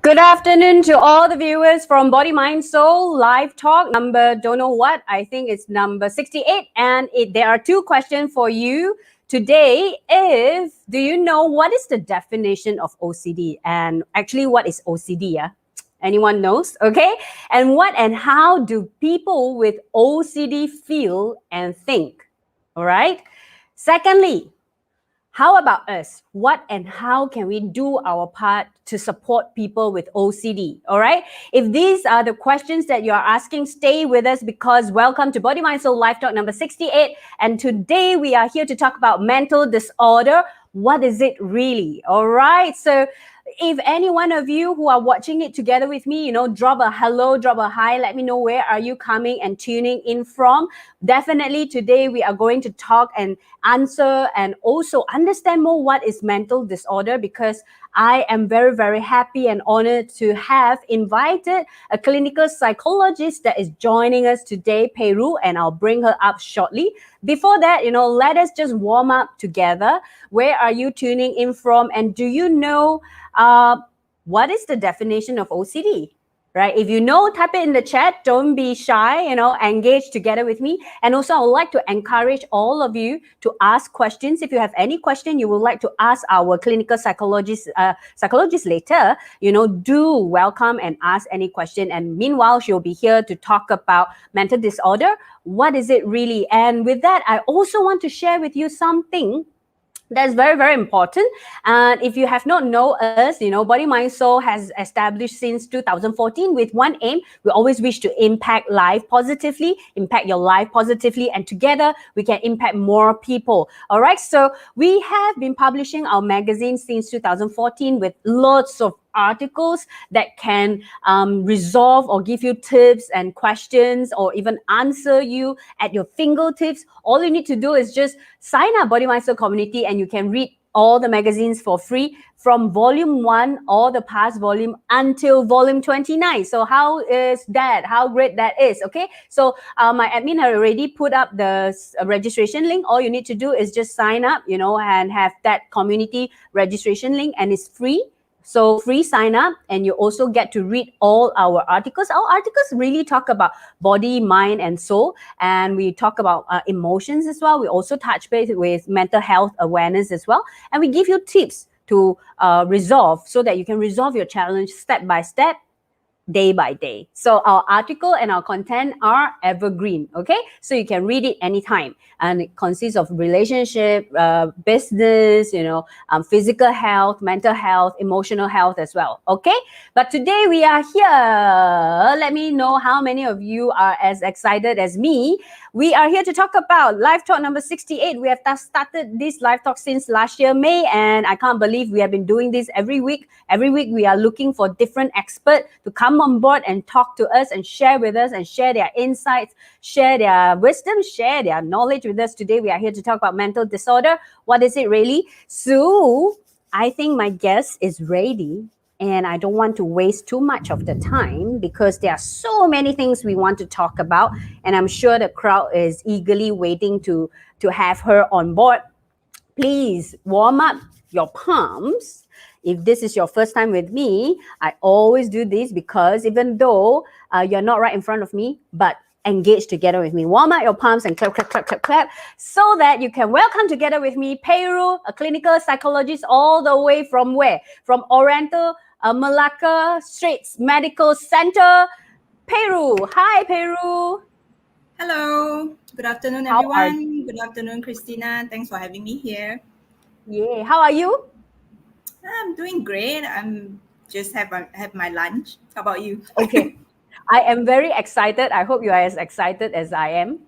Good afternoon to all the viewers from Body, Mind, Soul Live Talk number, don't know what, I think it's number 68. And there are two questions for you today. Do you know what is the definition of OCD? And actually, what is OCD? Yeah? Anyone knows? Okay. And what and how do people with OCD feel and think? All right. Secondly, how about us? What and how can we do our part to support people with OCD? All right. If these are the questions that you are asking, stay with us because welcome to Body, Mind, Soul Live Talk number 68. And today we are here to talk about mental disorder. What is it really? All right. So if any one of you who are watching it together with me, drop a hello, drop a hi, let me know where are you coming and tuning in from. Definitely today we are going to talk and answer and also understand more what is mental disorder, because I am very, very happy and honored to have invited a clinical psychologist that is joining us today, Pei Ru, and I'll bring her up shortly. Before that, let us just warm up together. Where are you tuning in from? And do you know what is the definition of OCD? Right? If you know, type it in the chat. Don't be shy, engage together with me. And also, I would like to encourage all of you to ask questions. If you have any question you would like to ask our clinical psychologist later, do welcome and ask any question. And meanwhile, she'll be here to talk about mental disorder. What is it really? And with that, I also want to share with you something that's very, very important. And if you have not known us, Body, Mind, Soul has established since 2014 with one aim. We always wish to impact life positively, impact your life positively, and together we can impact more people. All right. So we have been publishing our magazine since 2014 with lots of articles that can resolve or give you tips and questions or even answer you at your fingertips. All you need to do is just sign up Body, Mind, Soul community and you can read all the magazines for free from volume 1 or the past volume until volume 29. So how is that? How great that is, okay? So my admin had already put up the registration link. All you need to do is just sign up, and have that community registration link, and it's free. So free sign up, and you also get to read all our articles. Our articles really talk about body, mind, and soul. And we talk about emotions as well. We also touch base with mental health awareness as well. And we give you tips to resolve so that you can resolve your challenge step by step, day by day. So our article and our content are evergreen, okay? So you can read it anytime. And it consists of relationship, business, physical health, mental health, emotional health as well, okay? But today we are here. Let me know how many of you are as excited as me. We are here to talk about Live Talk number 68. We have started this Live Talk since last year, May, and I can't believe we have been doing this every week. Every week we are looking for different experts to come on board and talk to us and share with us and share their insights, share their wisdom, share their knowledge with us. Today we are here to talk about mental disorder. What is it really? So I think my guest is ready. And I don't want to waste too much of the time because there are so many things we want to talk about. And I'm sure the crowd is eagerly waiting to have her on board. Please warm up your palms. If this is your first time with me, I always do this because even though you're not right in front of me, but engage together with me. Warm up your palms and clap, clap, clap, clap, clap, so that you can welcome together with me Pei Ru, a clinical psychologist all the way from where? From Oriental Malacca Straits Medical Center. Pei Ru. Hi, Pei Ru. Hello. Good afternoon, everyone. Good afternoon, Christina. Thanks for having me here. Yeah. How are you? I'm doing great. I'm just have my lunch. How about you? Okay. I am very excited. I hope you are as excited as I am.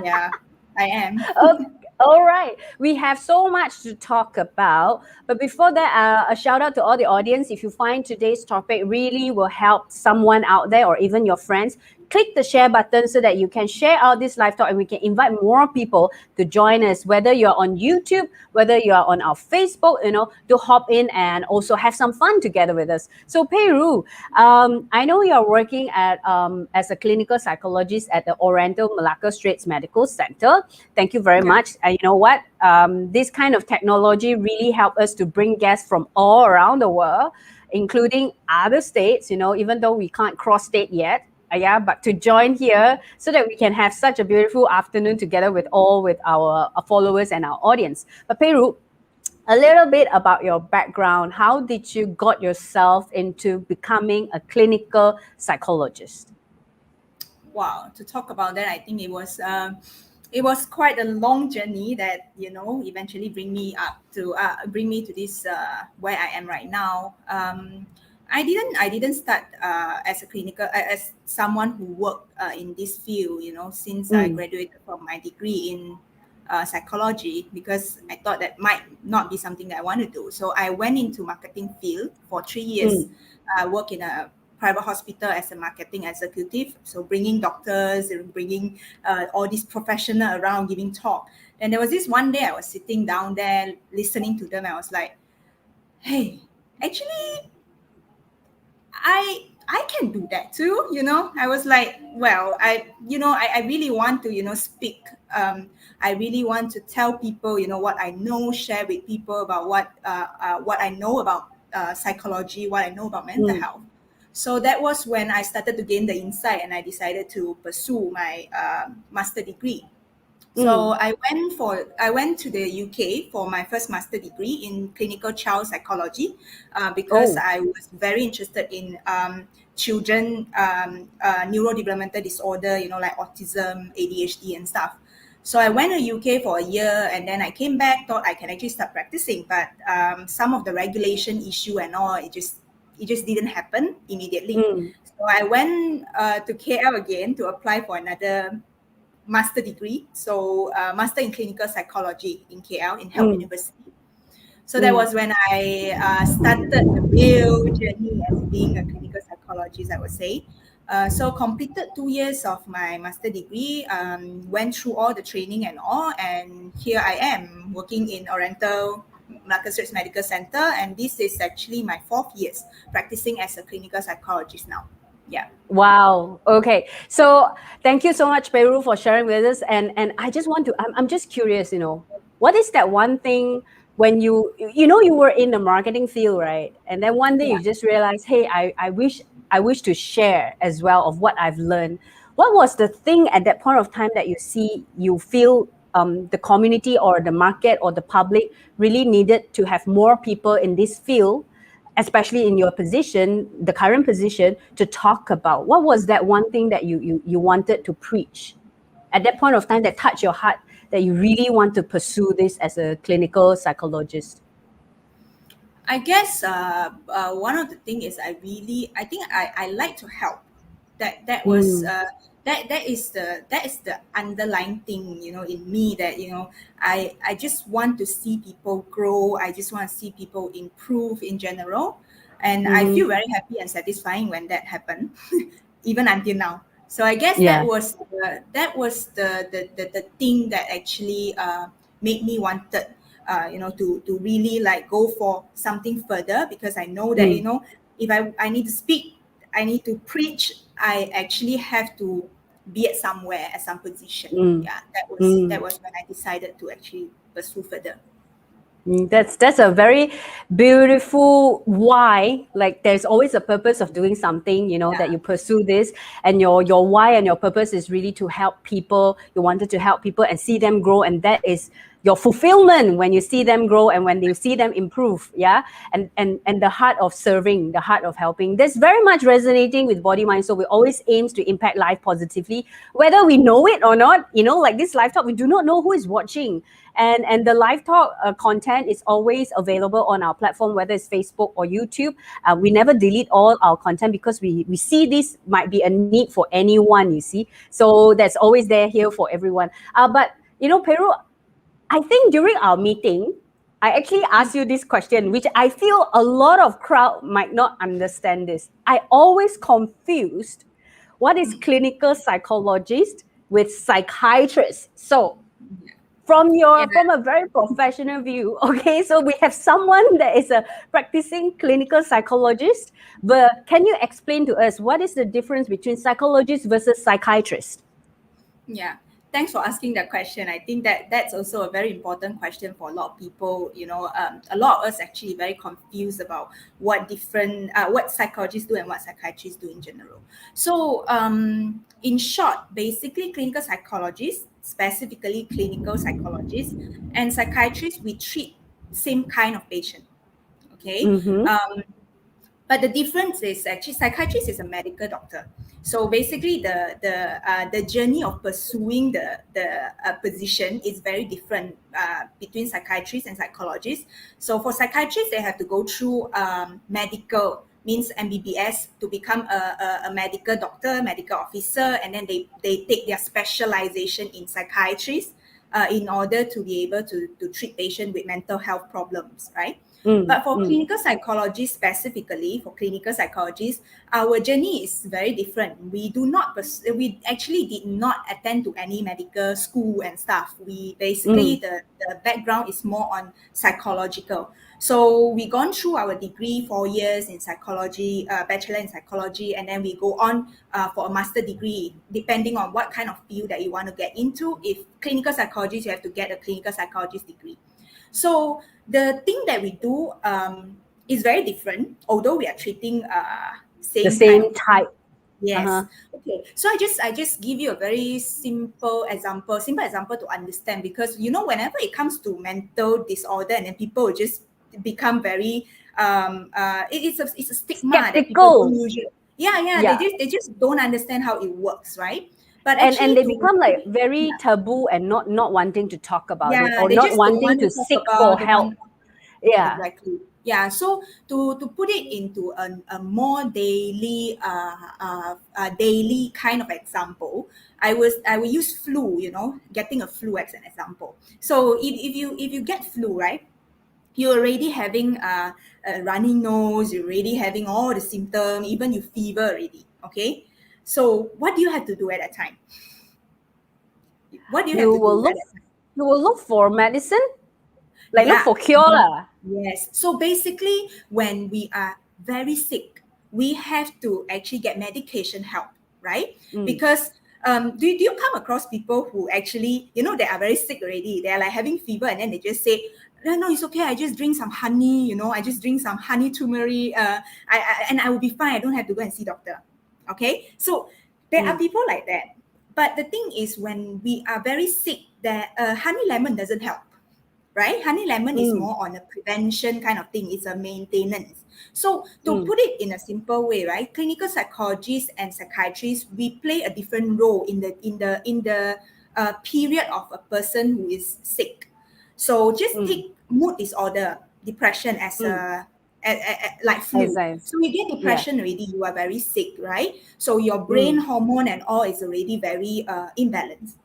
Yeah, I am. Okay. All right. We have so much to talk about. But before that, a shout out to all the audience. If you find today's topic really will help someone out there or even your friends, click the share button so that you can share out this live talk and we can invite more people to join us, whether you're on YouTube, whether you're on our Facebook, to hop in and also have some fun together with us. So Pei Ru, I know you're working at as a clinical psychologist at the Oriental Malacca Straits Medical Center. Thank you very much. And you know what? This kind of technology really help us to bring guests from all around the world. including other states, even though we can't cross state yet. But to join here so that we can have such a beautiful afternoon together with our followers and our audience. But Pei Ru, a little bit about your background. How did you got yourself into becoming a clinical psychologist? Wow, to talk about that, I think it was quite a long journey that eventually bring me to this where I am right now. I didn't start as a clinical as someone who worked in this field, since I graduated from my degree in psychology, because I thought that might not be something that I want to do. So I went into marketing field for 3 years. I worked in a private hospital as a marketing executive, so bringing doctors and bringing all these professionals around giving talk. And there was this one day I was sitting down there listening to them. I was like, hey, actually, I can do that too, I was like, well, I really want to, speak. I really want to tell people, what I know, share with people about what I know about psychology, what I know about mental health. So that was when I started to gain the insight, and I decided to pursue my master degree. So I went to the UK for my first master degree in clinical child psychology because I was very interested in children neurodevelopmental disorder, like autism, ADHD and stuff. So I went to UK for a year, and then I came back, thought I can actually start practicing, but some of the regulation issue and all, it just didn't happen immediately. So I went to KL again to apply for another master degree, so master in clinical psychology in KL in Health University. So that was when I started the real journey as being a clinical psychologist, I would say. So completed 2 years of my master degree, went through all the training and all, and here I am working in Oriental Marcus Rates Medical Center, and this is actually my 4th year practicing as a clinical psychologist now. Yeah. Wow. Okay. So thank you so much, Pei Ru, for sharing with us. And I just want to, I'm just curious, what is that one thing when you were in the marketing field, right? And then one day you just realize, hey, I wish to share as well of what I've learned. What was the thing at that point of time that you feel the community or the market or the public really needed to have more people in this field, especially in your position, the current position, to talk about? What was that one thing that you wanted to preach at that point of time that touched your heart, that you really want to pursue this as a clinical psychologist? I guess one of the things is I like to help. That was that is the underlying thing, in me, that I just want to see people grow. I just want to see people improve in general, and I feel very happy and satisfying when that happened, even until now. So I guess that was the thing that actually made me wanted to really like go for something further, because I know that if I need to speak, I need to preach, I actually have to be at somewhere, at some position. That was when I decided to actually pursue further. That's a very beautiful why. Like, there's always a purpose of doing something, that you pursue this, and your why and your purpose is really to help people. You wanted to help people and see them grow, and that is your fulfillment when you see them grow and when you see them improve. And the heart of serving, the heart of helping, that's very much resonating with Body Mind Soul. We always aims to impact life positively, whether we know it or not. Like this live talk, we do not know who is watching. And the live talk content is always available on our platform, whether it's Facebook or YouTube. We never delete all our content because we see this might be a need for anyone, you see. So that's always there here for everyone. But, Pei Ru, I think during our meeting, I actually asked you this question, which I feel a lot of crowd might not understand this. I always confused what is clinical psychologist with psychiatrist. So from a very professional view, okay, so we have someone that is a practicing clinical psychologist, but can you explain to us what is the difference between psychologist versus psychiatrist? Yeah, thanks for asking that question. I think that that's also a very important question for a lot of people. A lot of us actually very confused about what psychologists do and what psychiatrists do in general. So, in short, basically, clinical psychologists, specifically clinical psychologists, and psychiatrists, we treat same kind of patient. Okay. But the difference is actually psychiatrist is a medical doctor. So basically, the journey of pursuing the position is very different between psychiatrists and psychologists. So for psychiatrists, they have to go through medical, means MBBS, to become a medical doctor, medical officer, and then they take their specialization in psychiatry in order to be able to treat patients with mental health problems, right? But for clinical psychologists, specifically for clinical psychologists, our journey is very different. We we actually did not attend to any medical school and stuff. We basically, the background is more on psychological. So we gone through our degree 4 years in psychology, bachelor in psychology, and then we go on for a master degree, depending on what kind of field that you want to get into. If clinical psychologist, you have to get a clinical psychologist degree. So the thing that we do is very different, although we are treating the same type. Yes. Okay. So I just give you a very simple example to understand, because whenever it comes to mental disorder, and then people will just become very it's a stigma that people don't usually. Yeah. They just don't understand how it works, right? But and they become like very taboo and not wanting to talk about it, or they not just don't wanting want to talk seek about, for help. Exactly. Yeah. So to put it into a more daily daily kind of example, I will use flu. Getting a flu as an example. So if you get flu, right? You're already having a running nose. You're already having all the symptoms. Even you fever already. Okay. So what do you have to do at that time? What do you have to do at that time? You will look for medicine, like look for cure lah. Yes. So basically, when we are very sick, we have to actually get medication help, right? Because do you come across people who actually, they are very sick already? They are like having fever, and then they just say, no, it's okay. I just drink some honey. I just drink some honey turmeric. And I will be fine. I don't have to go and see doctor. Okay. So there are people like that. But the thing is, when we are very sick, that honey lemon doesn't help. Right? Honey lemon is more on a prevention kind of thing. It's a maintenance. So to put it in a simple way, right? Clinical psychologists and psychiatrists, we play a different role in the period of a person who is sick. So just take mood disorder, depression as like flu. So you get depression already, you are very sick, right? So your brain hormone and all is already very imbalanced.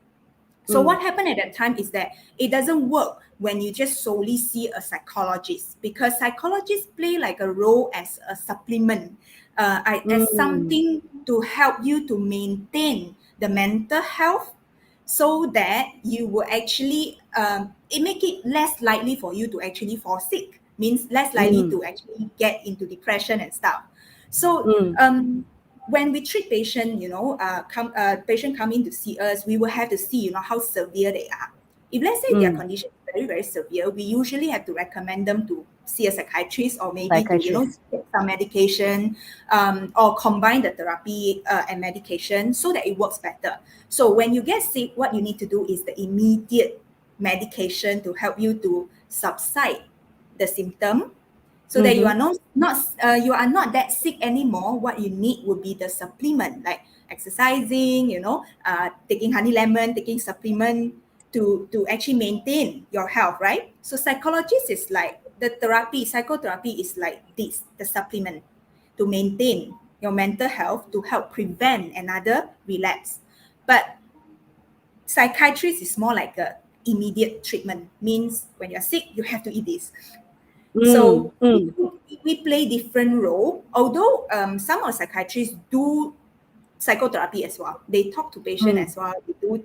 So what happened at that time is that it doesn't work when you just solely see a psychologist, because psychologists play like a role as a supplement, as something to help you to maintain the mental health, so that you will actually it make it less likely for you to actually fall sick, means less likely to actually get into depression and stuff. So when we treat patient, patient come in to see us, we will have to see, how severe they are. If let's say their condition is very, very severe, we usually have to recommend them to see a psychiatrist, or maybe to, take some medication, or combine the therapy and medication so that it works better. So when you get sick, what you need to do is the immediate medication to help you to subside the symptom, so that you are not that sick anymore. What you need would be the supplement, like exercising, taking honey lemon, taking supplement to actually maintain your health, right? So psychologist is like the psychotherapy is like this, the supplement to maintain your mental health, to help prevent another relapse. But psychiatrist is more like a immediate treatment, means when you're sick, you have to eat this. So we play different role, although some of psychiatrists do psychotherapy as well. They talk to patient as well. They do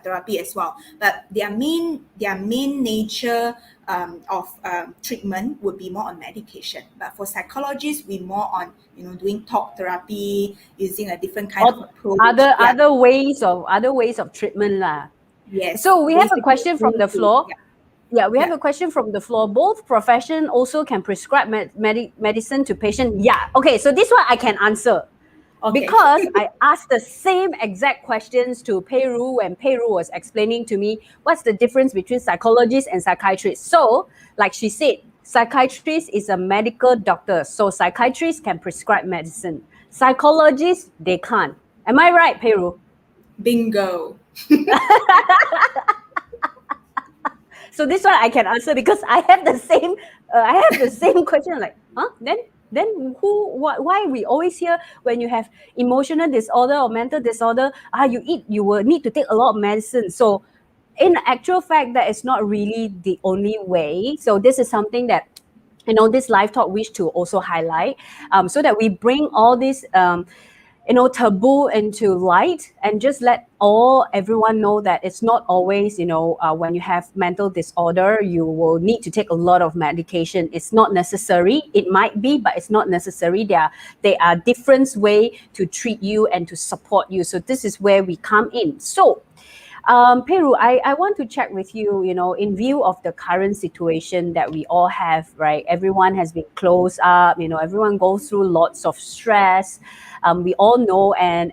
therapy as well. But their main nature of treatment would be more on medication. But for psychologists, we more on doing talk therapy, using a different kind of approach. Other ways of treatment lah. Yes. So we have a question from the floor. Yeah. We have a question from the floor. Both profession also can prescribe medicine to patient. Yeah. Okay. So this one I can answer. Okay. Because I asked the same exact questions to Pei Ru when Pei Ru was explaining to me what's the difference between psychologists and psychiatrists. So, like she said, psychiatrist is a medical doctor, so psychiatrists can prescribe medicine. Psychologists, they can't. Am I right, Pei Ru? Bingo. So this one I can answer because I have the same question. Like, Then why we always hear when you have emotional disorder or mental disorder, you will need to take a lot of medicine. So in actual fact, that is not really the only way. So this is something that this live talk wish to also highlight, so that we bring all this taboo into light and just let everyone know that it's not always, when you have mental disorder, you will need to take a lot of medication. It's not necessary. It might be, but it's not necessary. There are different ways to treat you and to support you. So this is where we come in. So Pei Ru, I want to check with you, in view of the current situation that we all have, right? Everyone has been closed up, everyone goes through lots of stress. We all know, and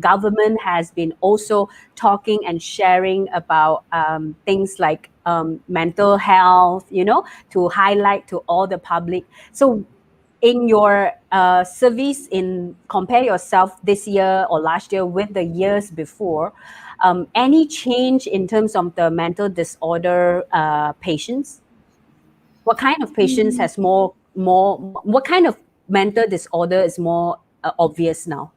government has been also talking and sharing about things like mental health, to highlight to all the public. So in your service, compare yourself this year or last year with the years before, any change in terms of the mental disorder patients? What kind of patients has more? What kind of mental disorder is more obvious now?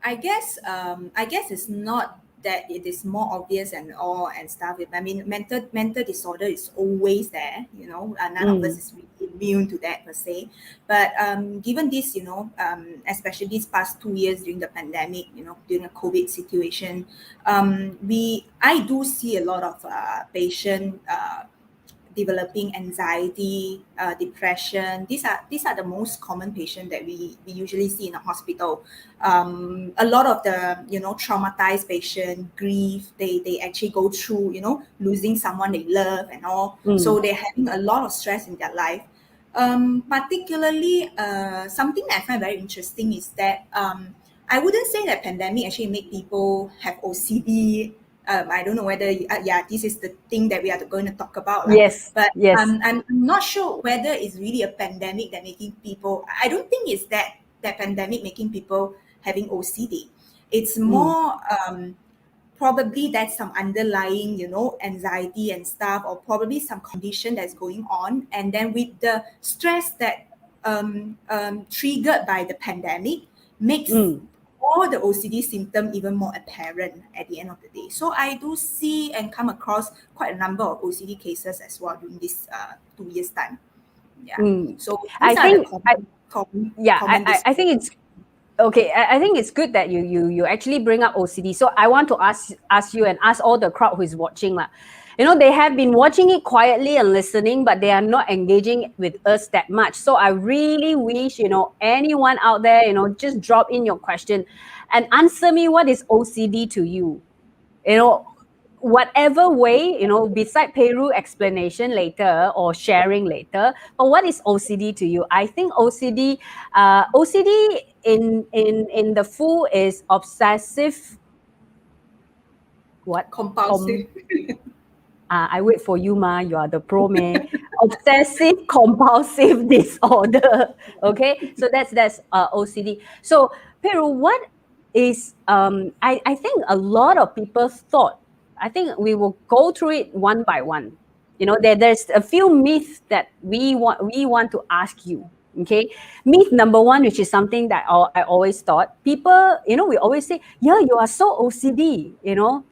I guess it's not that it is more obvious and stuff. I mean, mental disorder is always there. None of us is immune to that per se. But given this, especially these past 2 years during the pandemic, during the COVID situation, I do see a lot of patient developing anxiety, depression. These are the most common patients that we usually see in a hospital. A lot of the traumatized patient, grief, they actually go through losing someone they love and all. So they're having a lot of stress in their life. Particularly, something that I find very interesting is that I wouldn't say that pandemic actually make people have OCD. I don't know whether this is the thing that we are going to talk about. Yes, but yes. I'm not sure whether it's really a pandemic that making people. I don't think it's that pandemic making people having OCD. It's more probably that's some underlying anxiety and stuff, or probably some condition that's going on, and then with the stress that triggered by the pandemic makes all the OCD symptom even more apparent at the end of the day. So I do see and come across quite a number of OCD cases as well during this 2 years time. Yeah. So I think I think it's okay. I think it's good that you actually bring up OCD. So I want to ask you and ask all the crowd who is watching lah. They have been watching it quietly and listening, but they are not engaging with us that much. So I really wish, anyone out there, just drop in your question and answer me, what is OCD to you? Whatever way, beside Pei Ru explanation later or sharing later, but what is OCD to you? I think OCD in the full is obsessive compulsive. I wait for you, Ma. You are the pro, man. Obsessive-Compulsive Disorder. Okay, so that's OCD. So, Pei Ru, what is I think a lot of people thought. I think we will go through it one by one. There's a few myths that we want to ask you. Okay, myth number one, which is something that I always thought, people, we always say, yeah, you are so OCD,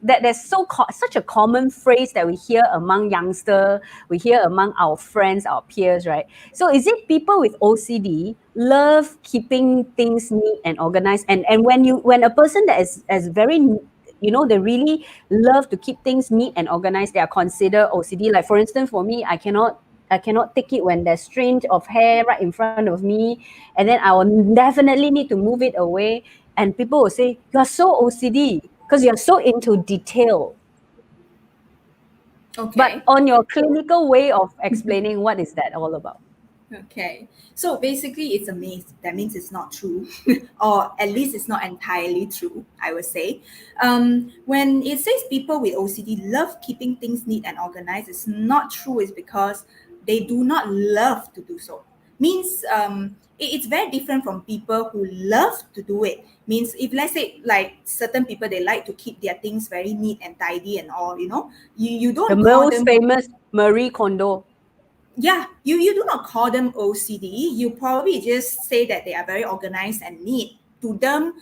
that there's such a common phrase that we hear among youngsters, we hear among our friends, our peers, right? So is it people with OCD love keeping things neat and organized? And when a person that is very, they really love to keep things neat and organized, they are considered OCD. Like for instance, for me, I cannot take it when there's strange of hair right in front of me, and then I will definitely need to move it away. And people will say, "You are so OCD because you are so into detail." But Okay. on your clinical way of explaining, what is that all about? Okay. So basically, it's a myth. That means it's not true, or at least it's not entirely true, I would say. When it says people with OCD love keeping things neat and organized, it's not true. It's because they do not love to do so. Means it's very different from people who love to do it. Means if let's say like certain people, they like to keep their things very neat and tidy and all, you The don't call most them. famous Marie Kondo. Yeah, you do not call them OCD. You probably just say that they are very organized and neat. To them,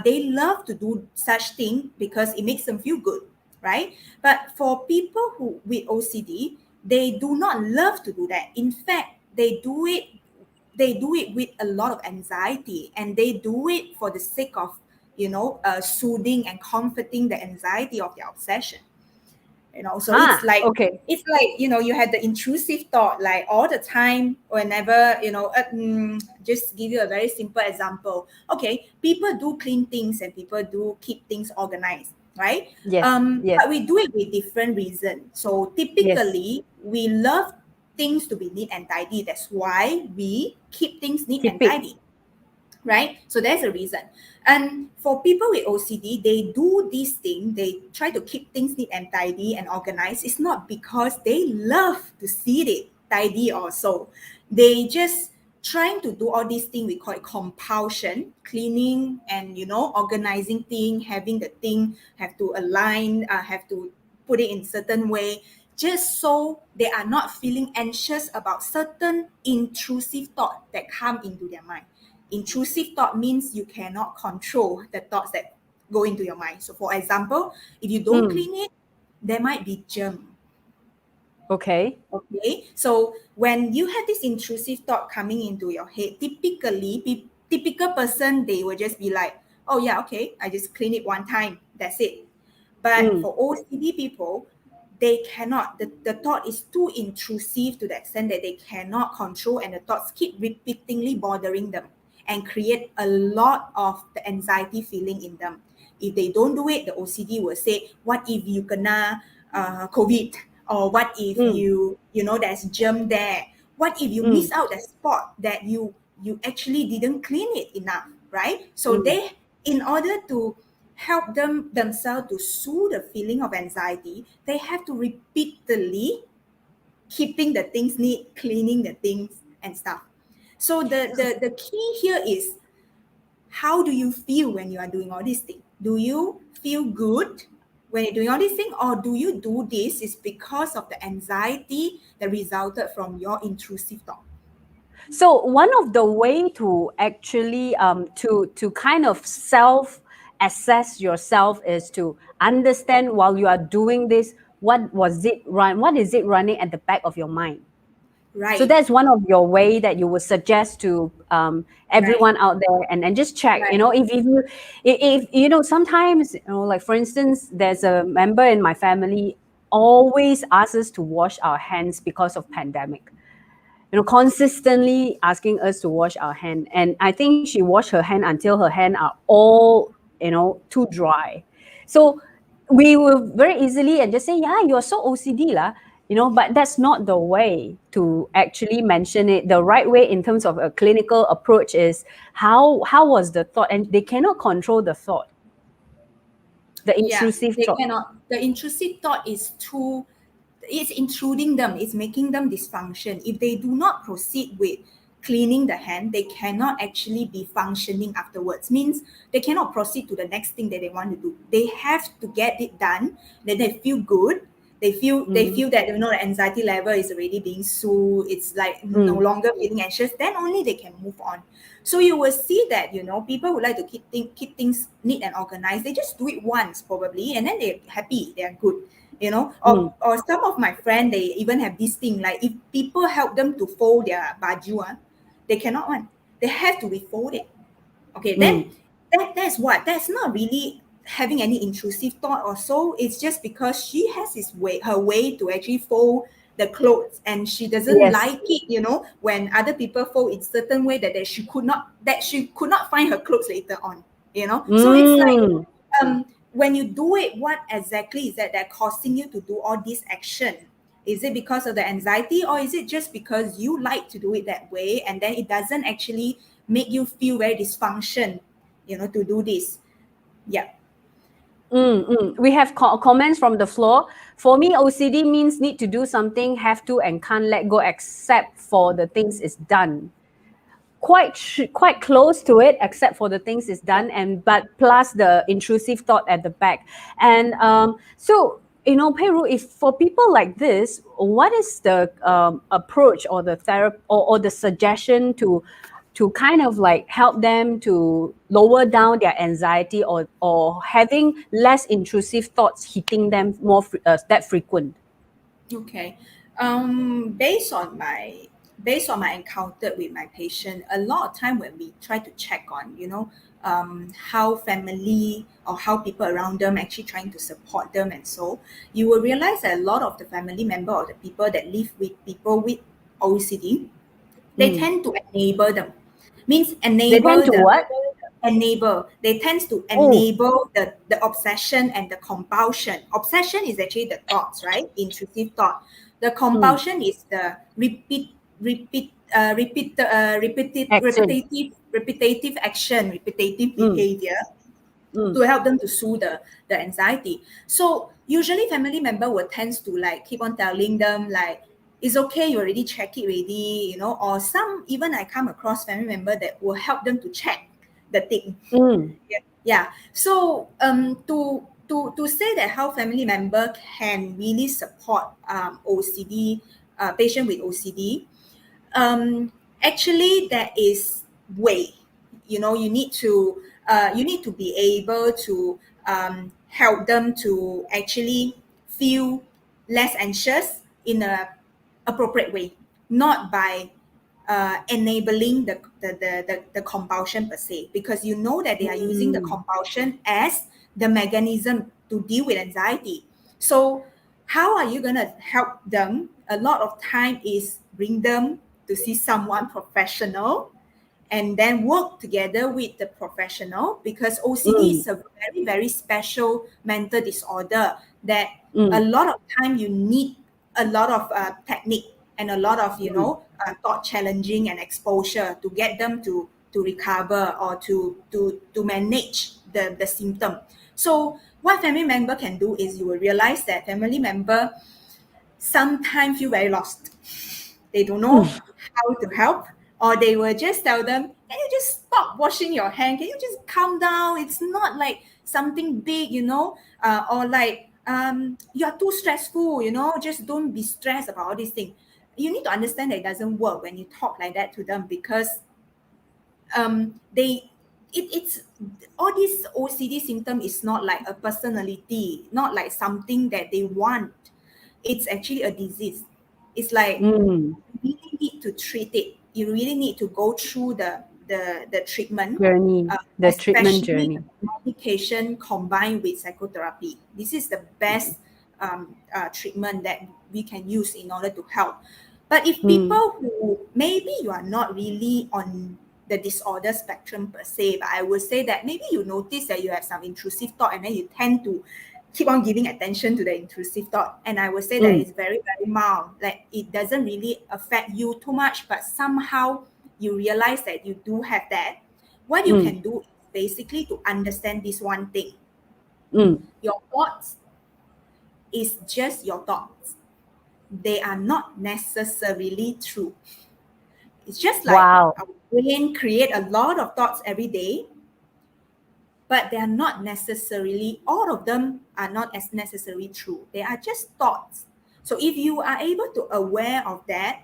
they love to do such thing because it makes them feel good, right? But for people who with OCD, they do not love to do that. In fact, they do it with a lot of anxiety, and they do it for the sake of soothing and comforting the anxiety of their obsession. So it's Ah, like okay. you had the intrusive thought like all the time whenever just give you a very simple example. Okay, people do clean things and people do keep things organized, right? Yes, yes, But we do it with different reasons. So yes. typically we love things to be neat and tidy. That's why we keep things neat Keep and it. tidy, right? So there's a reason. And for people with OCD, they do this thing, they try to keep things neat and tidy and organized. It's not because they love to see it tidy or so. They just trying to do all these things, we call it compulsion, cleaning and organizing thing, having the thing have to align, have to put it in certain way, just so they are not feeling anxious about certain intrusive thought that come into their mind. Intrusive thought means you cannot control the thoughts that go into your mind. So, for example, if you don't Mm, clean it, there might be germ. okay. Okay, so when you have this intrusive thought coming into your head, typical person, they will just be like, "Oh yeah, okay, I just clean it one time. That's it." But Mm, for OCD people, they cannot. The thought is too intrusive to the extent that they cannot control, and the thoughts keep repeatedly bothering them and create a lot of the anxiety feeling in them. If they don't do it, the OCD will say, "What if you kena COVID? Or what if mm, there's germ there? What if you mm, miss out that spot that you actually didn't clean it enough, right?" So mm. in order to help themselves to soothe the feeling of anxiety, they have to repeatedly keeping the things neat, cleaning the things and stuff. So the key here is, how do you feel when you are doing all these things? Do you feel good when you're doing all these things, or do you do this is because of the anxiety that resulted from your intrusive thought? So one of the way to actually to kind of self assess yourself is to understand while you are doing this, what is it running at the back of your mind. So Right, that's one of your way that you would suggest to right, everyone out there, and just check, right. if sometimes, like for instance, there's a member in my family always asks us to wash our hands because of pandemic, consistently asking us to wash our hand. And I think she washed her hand until her hand are all, too dry. So we will very easily and just say, yeah, you're so OCD lah, but that's not the way to actually mention it. The right way in terms of a clinical approach is how was the thought, and they cannot control the thought, the Yeah, intrusive they thought. cannot. The intrusive thought is too, it's intruding them, it's making them dysfunction. If they do not proceed with cleaning the hand, they cannot actually be functioning afterwards. Means they cannot proceed to the next thing that they want to do. They have to get it done, then they feel good, They feel that, you know, the anxiety level is already being soothed. It's like no longer feeling anxious. Then only they can move on. So you will see that, you know, people who like to keep things neat and organized, they just do it once probably, and then they're happy, they're good, you know. Or some of my friends, they even have this thing, like if people help them to fold their baju, they cannot one. They have to refold it. Okay, then that's not really having any intrusive thought or so. It's just because she has her way to actually fold the clothes, and she doesn't like it, you know, when other people fold in certain way that she could not find her clothes later on, you know. So it's like when you do it, what exactly is that causing you to do all this action? Is it because of the anxiety, or is it just because you like to do it that way, and then it doesn't actually make you feel very dysfunction, you know, to do this? Yeah. We have comments from the floor. For me, OCD means need to do something, have to, and can't let go except for the things is done. Quite close to it, except for the things is done, but plus the intrusive thought at the back. And so, you know, Pei Ru, if for people like this, what is the approach or the therapy or the suggestion to kind of like help them to lower down their anxiety or having less intrusive thoughts hitting them more that frequent? Okay. Based on my encounter with my patient, a lot of time when we try to check on, you know, how family or how people around them actually trying to support them, and so you will realize that a lot of the family member or the people that live with people with OCD, they tend to enable them. Means They tend to what? enable. They tend to enable the obsession and the compulsion. Obsession is actually the thoughts, right? Intrusive thought. The compulsion is the Action. repetitive action, repetitive behavior to help them to soothe the anxiety. So usually family member will tends to like keep on telling them like, it's okay, you already check it already, you know, or some even I come across family member that will help them to check the thing. Yeah. So to say that how family member can really support OCD patient with OCD, actually there is way, you know, you need to be able to help them to actually feel less anxious in a appropriate way, not by enabling the compulsion per se, because you know that they are using the compulsion as the mechanism to deal with anxiety. So how are you going to help them? A lot of time is bring them to see someone professional and then work together with the professional, because OCD is a very, very special mental disorder that a lot of time you need a lot of technique and a lot of, you know, thought challenging and exposure to get them to recover or to manage the symptom. So what family member can do is you will realize that family member sometimes feel very lost. They don't know how to help, or they will just tell them, can you just stop washing your hand? Can you just calm down? It's not like something big, you know, or like you're too stressful, you know, just don't be stressed about all these things. You need to understand that it doesn't work when you talk like that to them, because it's all this OCD symptom is not like a personality, not like something that they want. It's actually a disease. It's like you really need to treat it. You really need to go through the treatment Journey, the treatment especially journey. medication combined with psychotherapy. This is the best treatment that we can use in order to help. But if people who maybe you are not really on the disorder spectrum per se, but I would say that maybe you notice that you have some intrusive thought, and then you tend to keep on giving attention to the intrusive thought. And I would say that it's very, very mild. Like it doesn't really affect you too much, but somehow you realize that you do have that. What you can do is basically to understand this one thing. Your thoughts is just your thoughts. They are not necessarily true. It's just like Wow. our brain create a lot of thoughts every day. but they are not necessarily, all of them are not as necessarily true. They are just thoughts. So if you are able to aware of that,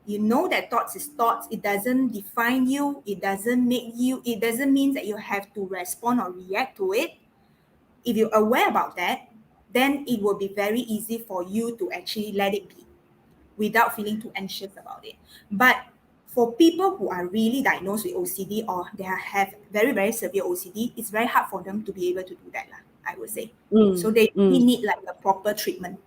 you know that thoughts is thoughts. It doesn't define you. It doesn't make you, it doesn't mean that you have to respond or react to it. If you're aware about that, then it will be very easy for you to actually let it be without feeling too anxious about it. But for people who are really diagnosed with OCD or they have very, very severe OCD, it's very hard for them to be able to do that, I would say. So they really need like a proper treatment.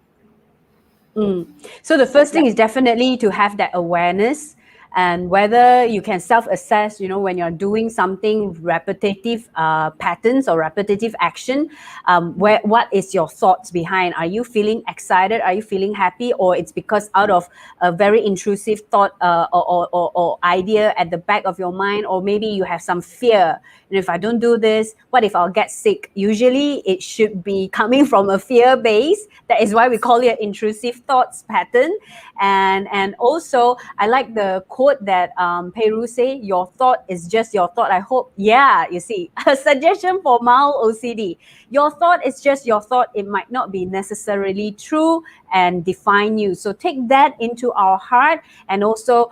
So the first thing is definitely to have that awareness, and whether you can self-assess, when you're doing something repetitive patterns or repetitive action, what is your thoughts behind? Are you feeling excited? Are you feeling happy? Or it's because out of a very intrusive thought or idea at the back of your mind, or maybe you have some fear. If I don't do this, what if I'll get sick? Usually it should be coming from a fear base. That is why we call it intrusive thoughts pattern. And also, I like the quote that Pei Ru say, your thought is just your thought. I hope, you see, a suggestion for mild OCD. Your thought is just your thought. It might not be necessarily true and define you. So take that into our heart, and also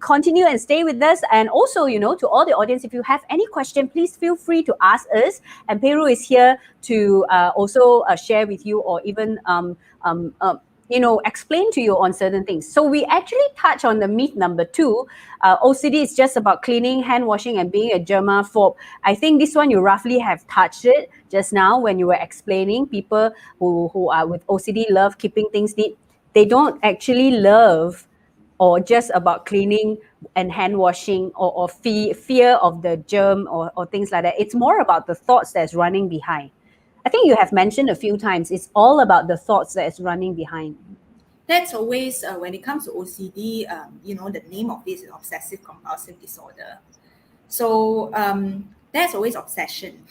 continue and stay with us. And also, to all the audience, if you have any question, please feel free to ask us. And Pei Ru is here to also share with you, or even explain to you on certain things. So we actually touch on the myth number 2. OCD is just about cleaning, hand washing, and being a germaphobe. I think this one you roughly have touched it just now when you were explaining. People who are with OCD love keeping things neat. They don't actually love or just about cleaning and hand washing, or fear of the germ or things like that. It's more about the thoughts that's running behind. I think you have mentioned a few times, it's all about the thoughts that is running behind. That's always, when it comes to OCD, the name of this is Obsessive-Compulsive Disorder. So that's always obsession.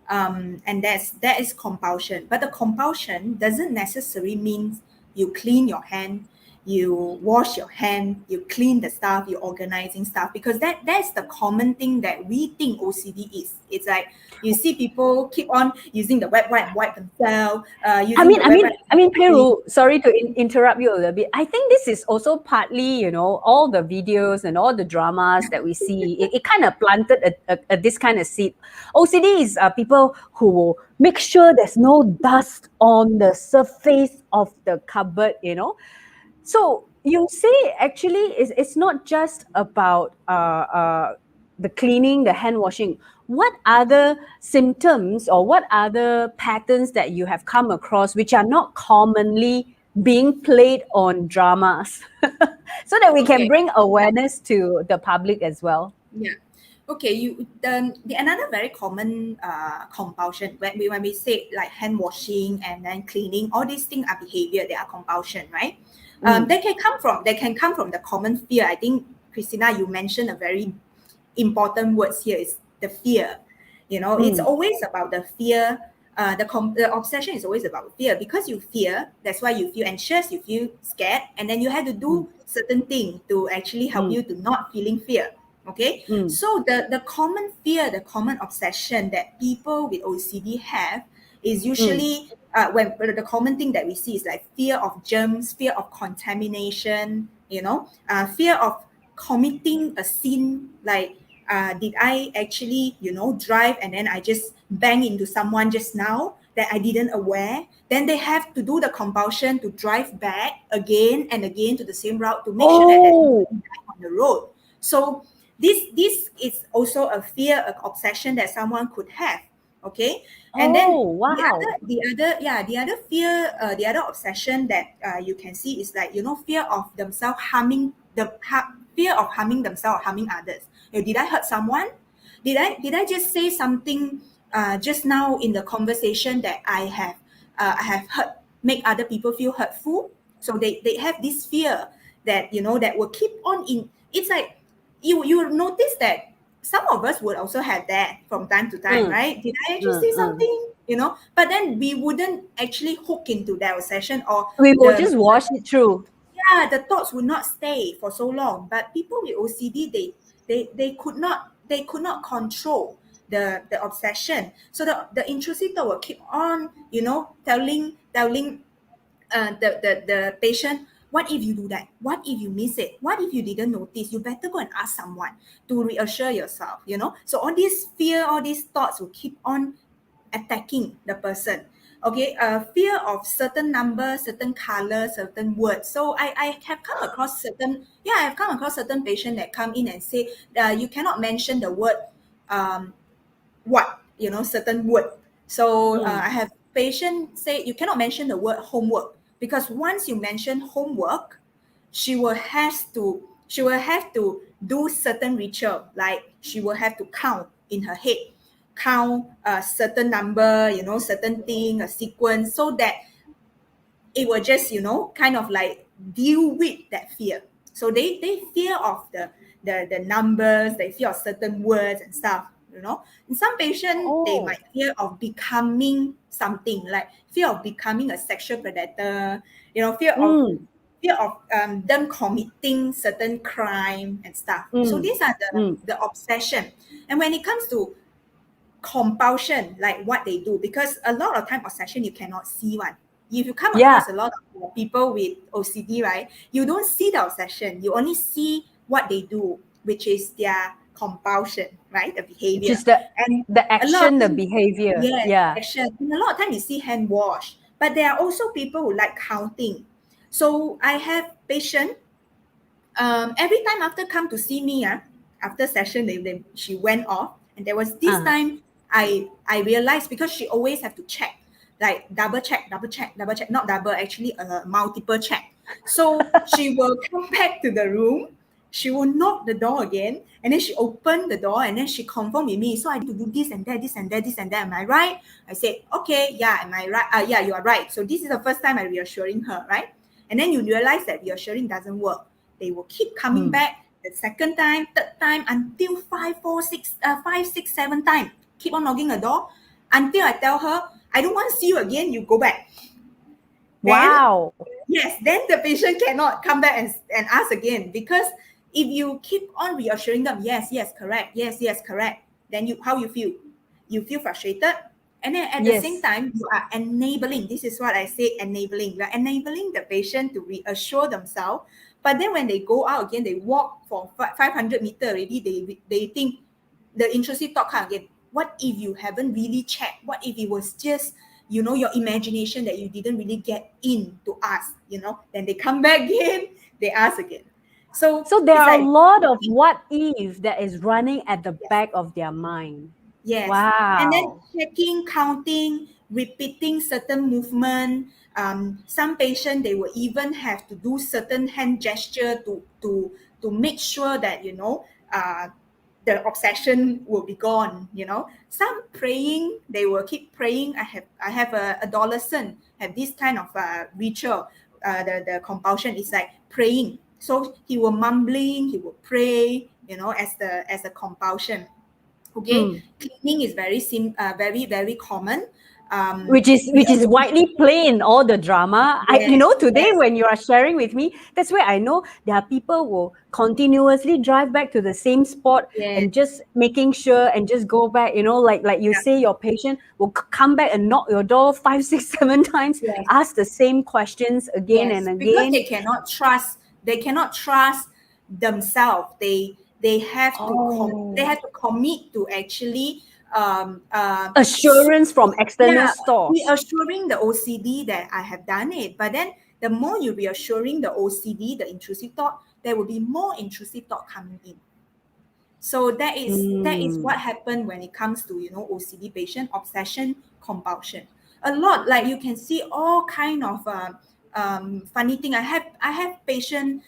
And that is compulsion. But the compulsion doesn't necessarily mean you clean your hand, you wash your hand, you clean the stuff, you're organizing stuff, because that's the common thing that we think OCD is. It's like you see people keep on using the wet wipe themselves. I mean, Pei Ru, sorry to interrupt you a little bit. I think this is also partly, all the videos and all the dramas that we see. It kind of planted this kind of seed. OCD is people who will make sure there's no dust on the surface of the cupboard, So you say actually it's not just about the cleaning, the hand washing. What other symptoms or what other patterns that you have come across which are not commonly being played on dramas, so that we can bring awareness to the public as well? Yeah. Okay, another very common compulsion, when we say like hand washing and then cleaning, all these things are behavior, they are compulsion, right? They can come from the common fear. I think, Christina, you mentioned a very important words here is the fear. It's always about the fear. The obsession is always about fear, because you fear. That's why you feel anxious, you feel scared, and then you have to do certain things to actually help you to not feeling fear. Okay, so the common fear, the common obsession that people with OCD have is usually when the common thing that we see is like fear of germs, fear of contamination, fear of committing a sin, like did I actually drive and then I just bang into someone just now that I didn't aware. Then they have to do the compulsion to drive back again and again to the same route to make sure that they're on the road. So this is also a fear, an obsession that someone could have. Okay, and then the other fear, the other obsession that you can see is like fear of themselves harming fear of harming themselves or harming others. Did I hurt someone? Did I just say something just now in the conversation that I have hurt, make other people feel hurtful? So they have this fear that that will keep on in. It's like you will notice that some of us would also have that from time to time, right? Did I actually say something? But then we wouldn't actually hook into that obsession, or we will just wash it through. Yeah, the thoughts would not stay for so long. But people with OCD, they could not control the obsession. So the intrusive thought will keep on, telling the patient, what if you do that? What if you miss it? What if you didn't notice? You better go and ask someone to reassure yourself, So all this fear, all these thoughts will keep on attacking the person. Okay, fear of certain numbers, certain colors, certain words. So I have come across certain patients that come in and say, you cannot mention the word what, certain word. So I have patient say, you cannot mention the word homework, because once you mention homework, she will have to do certain ritual, like she will have to count in her head, count a certain number, certain thing, a sequence, so that it will just, kind of like deal with that fear. So they fear of the numbers, they fear of certain words and stuff, In some patients, they might fear of becoming something, like fear of becoming a sexual predator, fear of them committing certain crime and stuff. So these are the obsession. And when it comes to compulsion, like what they do, because a lot of time obsession you cannot see one. If you come across a lot of people with OCD, right, you don't see the obsession, you only see what they do, which is their compulsion, right, the behavior. Just the action, the time, behavior. Action. And a lot of time you see hand wash, but there are also people who like counting. So I have patient, every time after come to see me, after session, she went off, and there was this time I realized, because she always have to check, like double check, not double, actually multiple check. So she will come back to the room, she will knock the door again, and then she opened the door, and then she confirmed with me, so I need to do this and that, this and that, this and that, am I right? I said, okay, yeah, am I right? Yeah, you are right. So this is the first time I reassuring her, right? And then you realize that reassuring doesn't work. They will keep coming back the second time, third time, until 5, 6, 7 times. Keep on knocking the door until I tell her, I don't want to see you again, you go back. Wow. Yes, then the patient cannot come back and ask again, because if you keep on reassuring them, yes, correct, yes, correct, then how you feel? You feel frustrated. And then at the same time, you are enabling. This is what I say, enabling. You are enabling the patient to reassure themselves. But then when they go out again, they walk for 500 meters already, they think the intrusive thought comes again. What if you haven't really checked? What if it was just, your imagination that you didn't really get in to ask, Then they come back again, they ask again. So there are a lot of what if that is running at the back of their mind. Yes. Wow. And then checking, counting, repeating certain movement. Some patients, they will even have to do certain hand gesture to make sure that, the obsession will be gone, Some praying, they will keep praying. I have a adolescent have this kind of ritual. The compulsion is like praying. So he will mumbling, he will pray, as a compulsion. Okay, cleaning is very common. Which is widely played in all the drama. Today when you are sharing with me, that's where I know there are people who will continuously drive back to the same spot and just making sure and just go back, like you say, your patient will come back and knock your door 5, 6, 7 times, ask the same questions again and again. Because they cannot trust themselves. They have to commit to actually assurance from external source. Reassuring the OCD that I have done it. But then the more you reassuring the OCD, the intrusive thought, there will be more intrusive thought coming in. So that is what happened when it comes to OCD patient, obsession, compulsion. A lot, like you can see all kind of funny thing. I have patient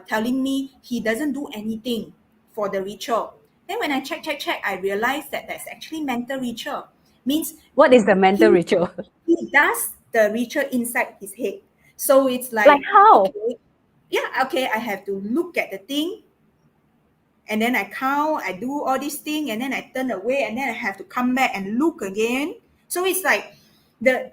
telling me he doesn't do anything for the ritual. Then when I check, I realized that that's actually mental ritual. Means what is the mental ritual? He does the ritual inside his head. So it's like how? Okay, I have to look at the thing, and then I count, I do all these things, and then I turn away, and then I have to come back and look again. So it's like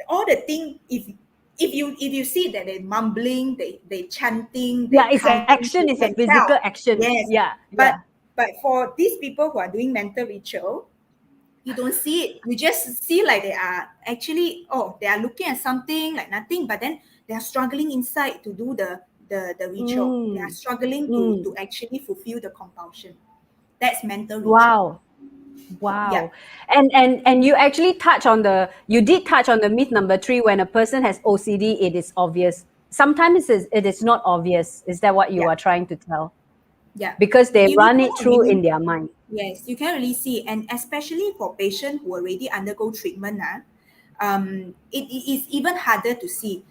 all the thing. If you see that they're mumbling, they chanting, it's an action, it's a physical action. Yes. But for these people who are doing mental ritual, You don't see it. You just see like they are actually, they are looking at something like nothing, but then they are struggling inside to do the ritual. They are Mm, struggling to mm. actually fulfill the compulsion. That's mental ritual. Wow. Yeah. Wow. And you actually you did touch on the myth number 3. When a person has OCD, it is obvious. Sometimes it is not obvious. Is that what you Yeah. are trying to tell? Yeah. Because they You run it cannot through really, in their mind. yes, you can really see, and especially for patients who already undergo treatment, it is even harder to see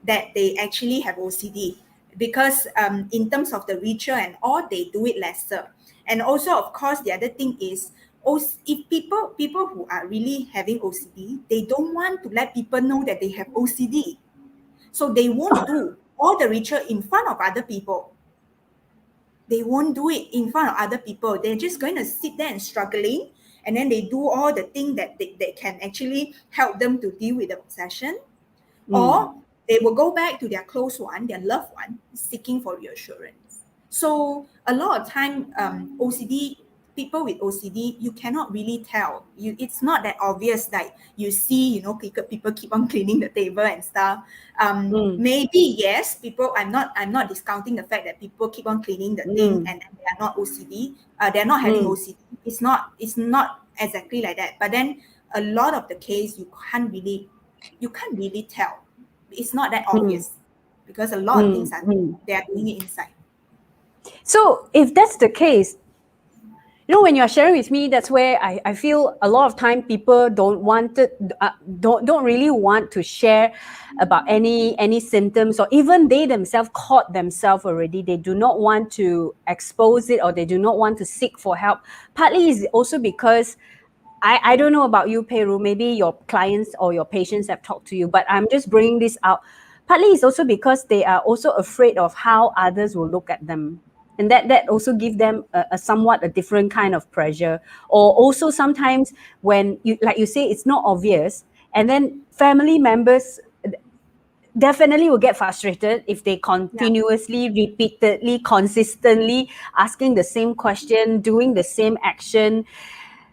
that they actually have OCD, because in terms of the ritual and all, they do it lesser. And also, of course, the other thing is, if people who are really having OCD, they don't want to let people know that they have OCD, so they won't do all the ritual in front of other people. They won't do it in front of other people. They're just going to sit there and struggling, and then they do all the things that they can actually help them to deal with the obsession, Mm, or they will go back to their close one, their loved one, seeking for reassurance. So a lot of time, OCD, people with OCD, you cannot really tell. It's not that obvious that you see, people keep on cleaning the table and stuff. mm, Maybe yes, people. I'm not discounting the fact that people keep on cleaning the thing mm, and they are not OCD. They're not having mm, OCD. It's not exactly like that. But then a lot of the case, you can't really tell. It's not that mm, obvious, because a lot of things mm, are mm. they are doing it inside. So if that's the case, when you're sharing with me, that's where I feel a lot of time people don't really want to share about any symptoms, or even they themselves caught themselves already. They do not want to expose it, or they do not want to seek for help. Partly is also because I don't know about you, Pei Ru, maybe your clients or your patients have talked to you, but I'm just bringing this out. Partly it's also because they are also afraid of how others will look at them. And that also give them a somewhat a different kind of pressure. Or also sometimes when you, like you say, it's not obvious, and then family members definitely will get frustrated if they Yeah. continuously, repeatedly, consistently asking the same question, doing the same action.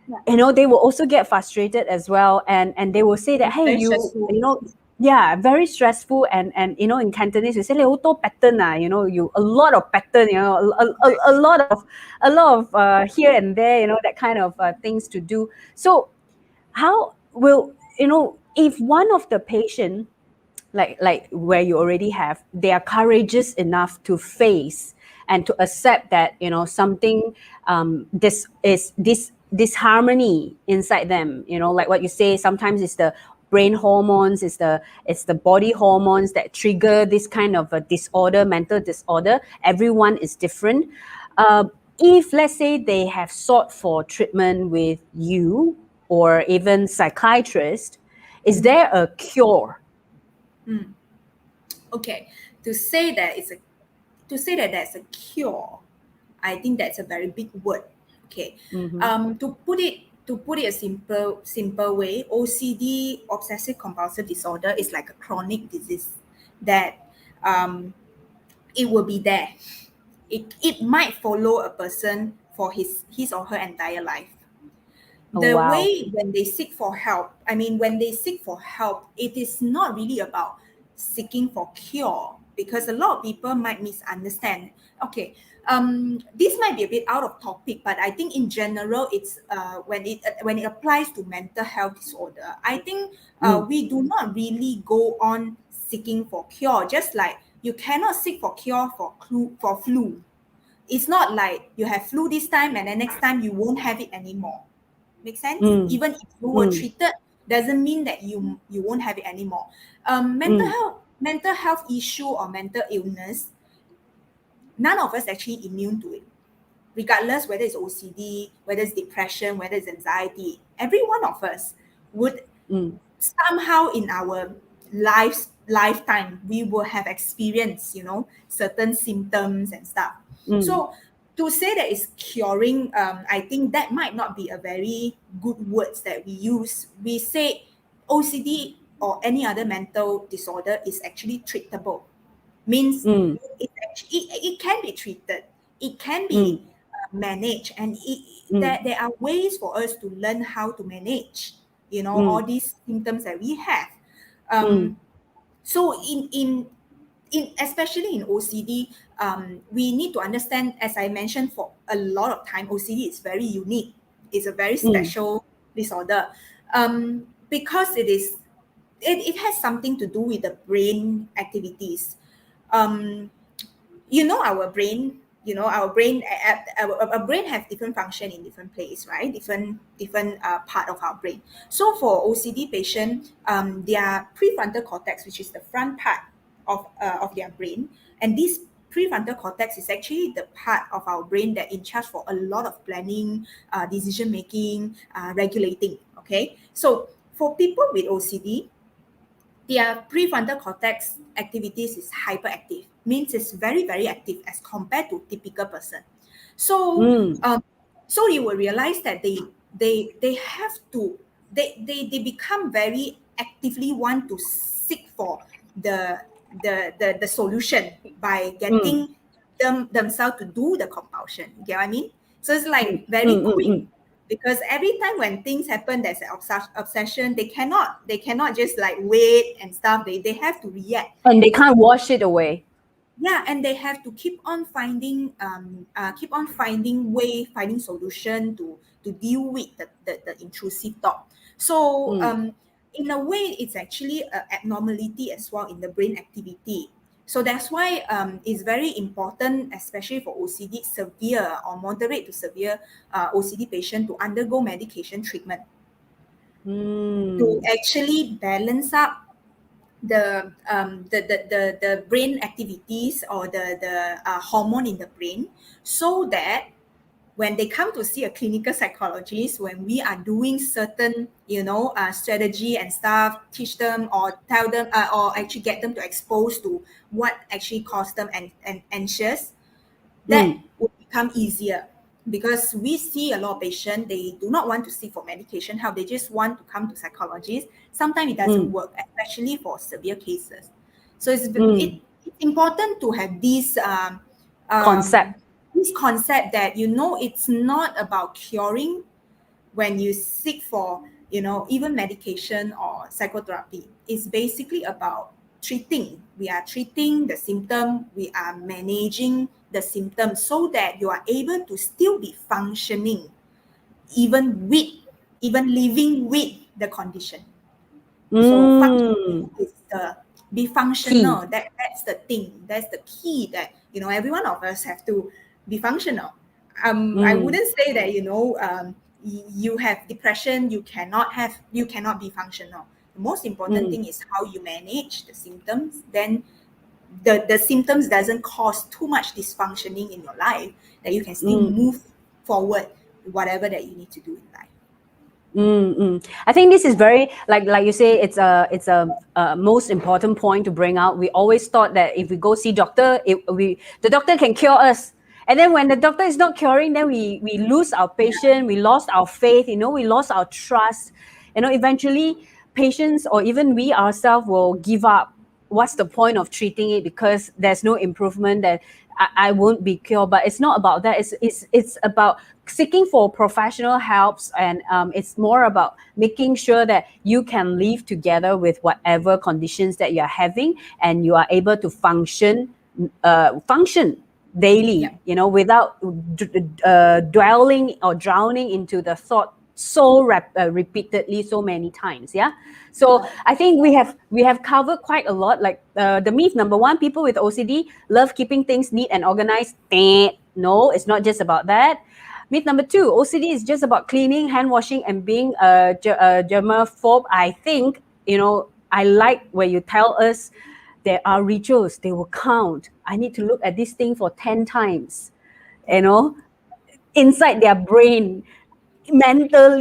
Yeah. They will also get frustrated as well, and they will say that, It's hey, very stressful. yeah, very stressful. And in Cantonese we say, "Leh, auto pattern you a lot of pattern, a lot of here and there, that kind of things to do." So how will, if one of the patient, like where you already have, they are courageous enough to face and to accept that, something, this disharmony inside them, like what you say, sometimes it's the brain hormones, it's the body hormones that trigger this kind of a disorder, mental disorder. Everyone is different. If let's say they have sought for treatment with you or even psychiatrist, is Mm. there a cure? Mm. Okay. To say that it's a to say that there's a cure, I think that's a very big word. Okay. Mm-hmm. To put it a simple way, OCD, obsessive compulsive disorder, is like a chronic disease that it will be there. It might follow a person for his or her entire life. Oh, The wow. way when they seek for help, when they seek for help, it is not really about seeking for cure, because a lot of people might misunderstand. Okay, this might be a bit out of topic, but I think in general, it's when it applies to mental health disorder, I think Mm, we do not really go on seeking for cure. Just like you cannot seek for cure for flu. It's not like you have flu this time and then next time you won't have it anymore. Make sense? mm, Even if you were mm, treated, doesn't mean that you won't have it anymore. Mental mm, health, mental health issue or mental illness, none of us actually immune to it. Regardless whether it's OCD, whether it's depression, whether it's anxiety, every one of us would mm, somehow in our lifetime we will have experienced certain symptoms and stuff. mm, So to say that it's curing, I think that might not be a very good words that we use. We say OCD or any other mental disorder is actually treatable, means mm, it can be treated. It can mm, be manage, and there are ways for us to learn how to manage, all these symptoms that we have. So in especially in OCD, we need to understand, as I mentioned, for a lot of time, OCD is very unique. It's a very special disorder, because it has something to do with the brain activities. Our brain, our brain have different function in different place, right? Different part of our brain. So for OCD patient, their prefrontal cortex, which is the front part of their brain, and this prefrontal cortex is actually the part of our brain that in charge for a lot of planning, decision making, regulating. Okay, so for people with OCD, their prefrontal cortex activities is hyperactive, means it's very, very active as compared to typical person. So so you will realize that they have to, they become very actively want to seek for the solution by getting themselves to do the compulsion. You get what I mean? So it's like very quick, because every time when things happen, there's an obsession. They cannot just like wait and stuff. They have to react, and they can't wash it away. Yeah, and they have to keep on finding finding solution to deal with the intrusive thought. So in a way, it's actually an abnormality as well in the brain activity. So that's why it's very important, especially for OCD severe or moderate to severe OCD patient, to undergo medication treatment to actually balance up the brain activities, or the hormone in the brain, so that when they come to see a clinical psychologist, when we are doing certain strategy and stuff, teach them or tell them or actually get them to expose to what actually caused them and anxious, that will become easier. Because we see a lot of patients, they do not want to seek for medication help, they just want to come to psychologists. Sometimes it doesn't work, especially for severe cases. So it's important to have this concept that it's not about curing when you seek for even medication or psychotherapy. It's basically about treating. We are treating the symptom, we are managing the symptoms, so that you are able to still be functioning even living with the condition. So functioning is be functional. That's the thing. That's the key, that every one of us have to be functional. I wouldn't say that you have depression, you cannot be functional. The most important thing is how you manage the symptoms. Then the symptoms doesn't cause too much dysfunctioning in your life, that you can still move forward whatever that you need to do in life. I think this is very, like you say, it's a most important point to bring out. We always thought that if we go see doctor, the doctor can cure us. And then when the doctor is not curing, then we lose our patience, we lost our faith, we lost our trust. Eventually patients, or even we ourselves, will give up. What's the point of treating it, because there's no improvement, that I won't be cured. But it's not about that. It's about seeking for professional helps, and it's more about making sure that you can live together with whatever conditions that you're having, and you are able to function daily, without dwelling or drowning into the thought so repeatedly, so many times. So I think we have covered quite a lot. Like the myth number one, people with OCD love keeping things neat and organized. No, it's not just about that. Myth number two, OCD is just about cleaning, hand washing, and being a germaphobe. I think, I like where you tell us there are rituals, they will count. I need to look at this thing for 10 times, inside their brain. Mental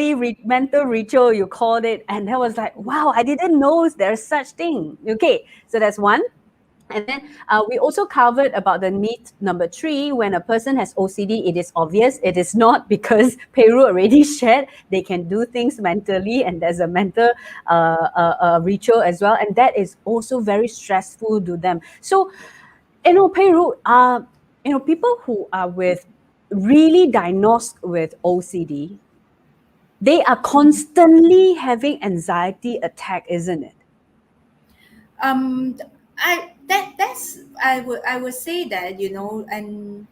ritual, you called it. And that was like, wow, I didn't know there's such thing. Okay, so that's one. And then we also covered about the myth number three. When a person has OCD, it is obvious. It is not, because Pei Ru already shared they can do things mentally, and there's a mental ritual as well, and that is also very stressful to them. So, Pei Ru, people who are with really diagnosed with OCD, they are constantly having anxiety attack, isn't it? um I would say that, and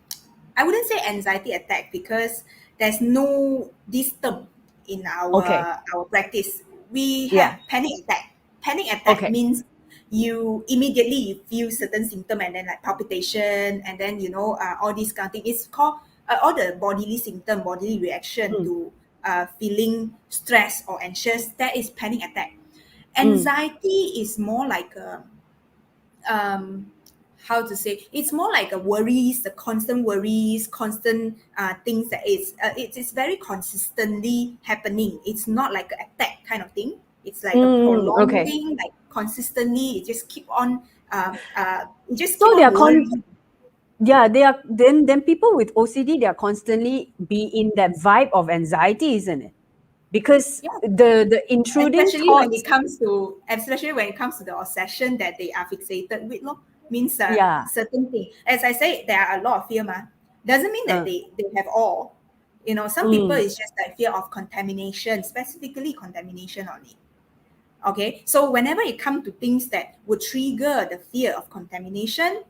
I wouldn't say anxiety attack, because there's no this term in Okay. our practice. We have Yeah. panic attack. Panic attack Okay. means you immediately you feel certain symptom, and then like palpitation, and then all this kind of thing. It's called all the bodily symptom, bodily reaction Mm. to feeling stress or anxious. That is panic attack. Mm. Anxiety is more like a um how to say, it's more like a worries, the constant worries, constant things that is it's very consistently happening. It's not like an attack kind of thing. It's like a prolonged Okay. thing, like consistently it just keep on you just keep So they are on worrying. yeah, they are then people with OCD, they are constantly be in that vibe of anxiety, isn't it? Because Yeah, the intruding thoughts, especially when it comes to the obsession that they are fixated with, lo, means yeah. certain thing. As I say, there are a lot of fear, ma. Doesn't mean that Uh, they have all. Some people mm, is just like fear of contamination, specifically contamination on it. Okay, so whenever it comes to things that would trigger the fear of contamination,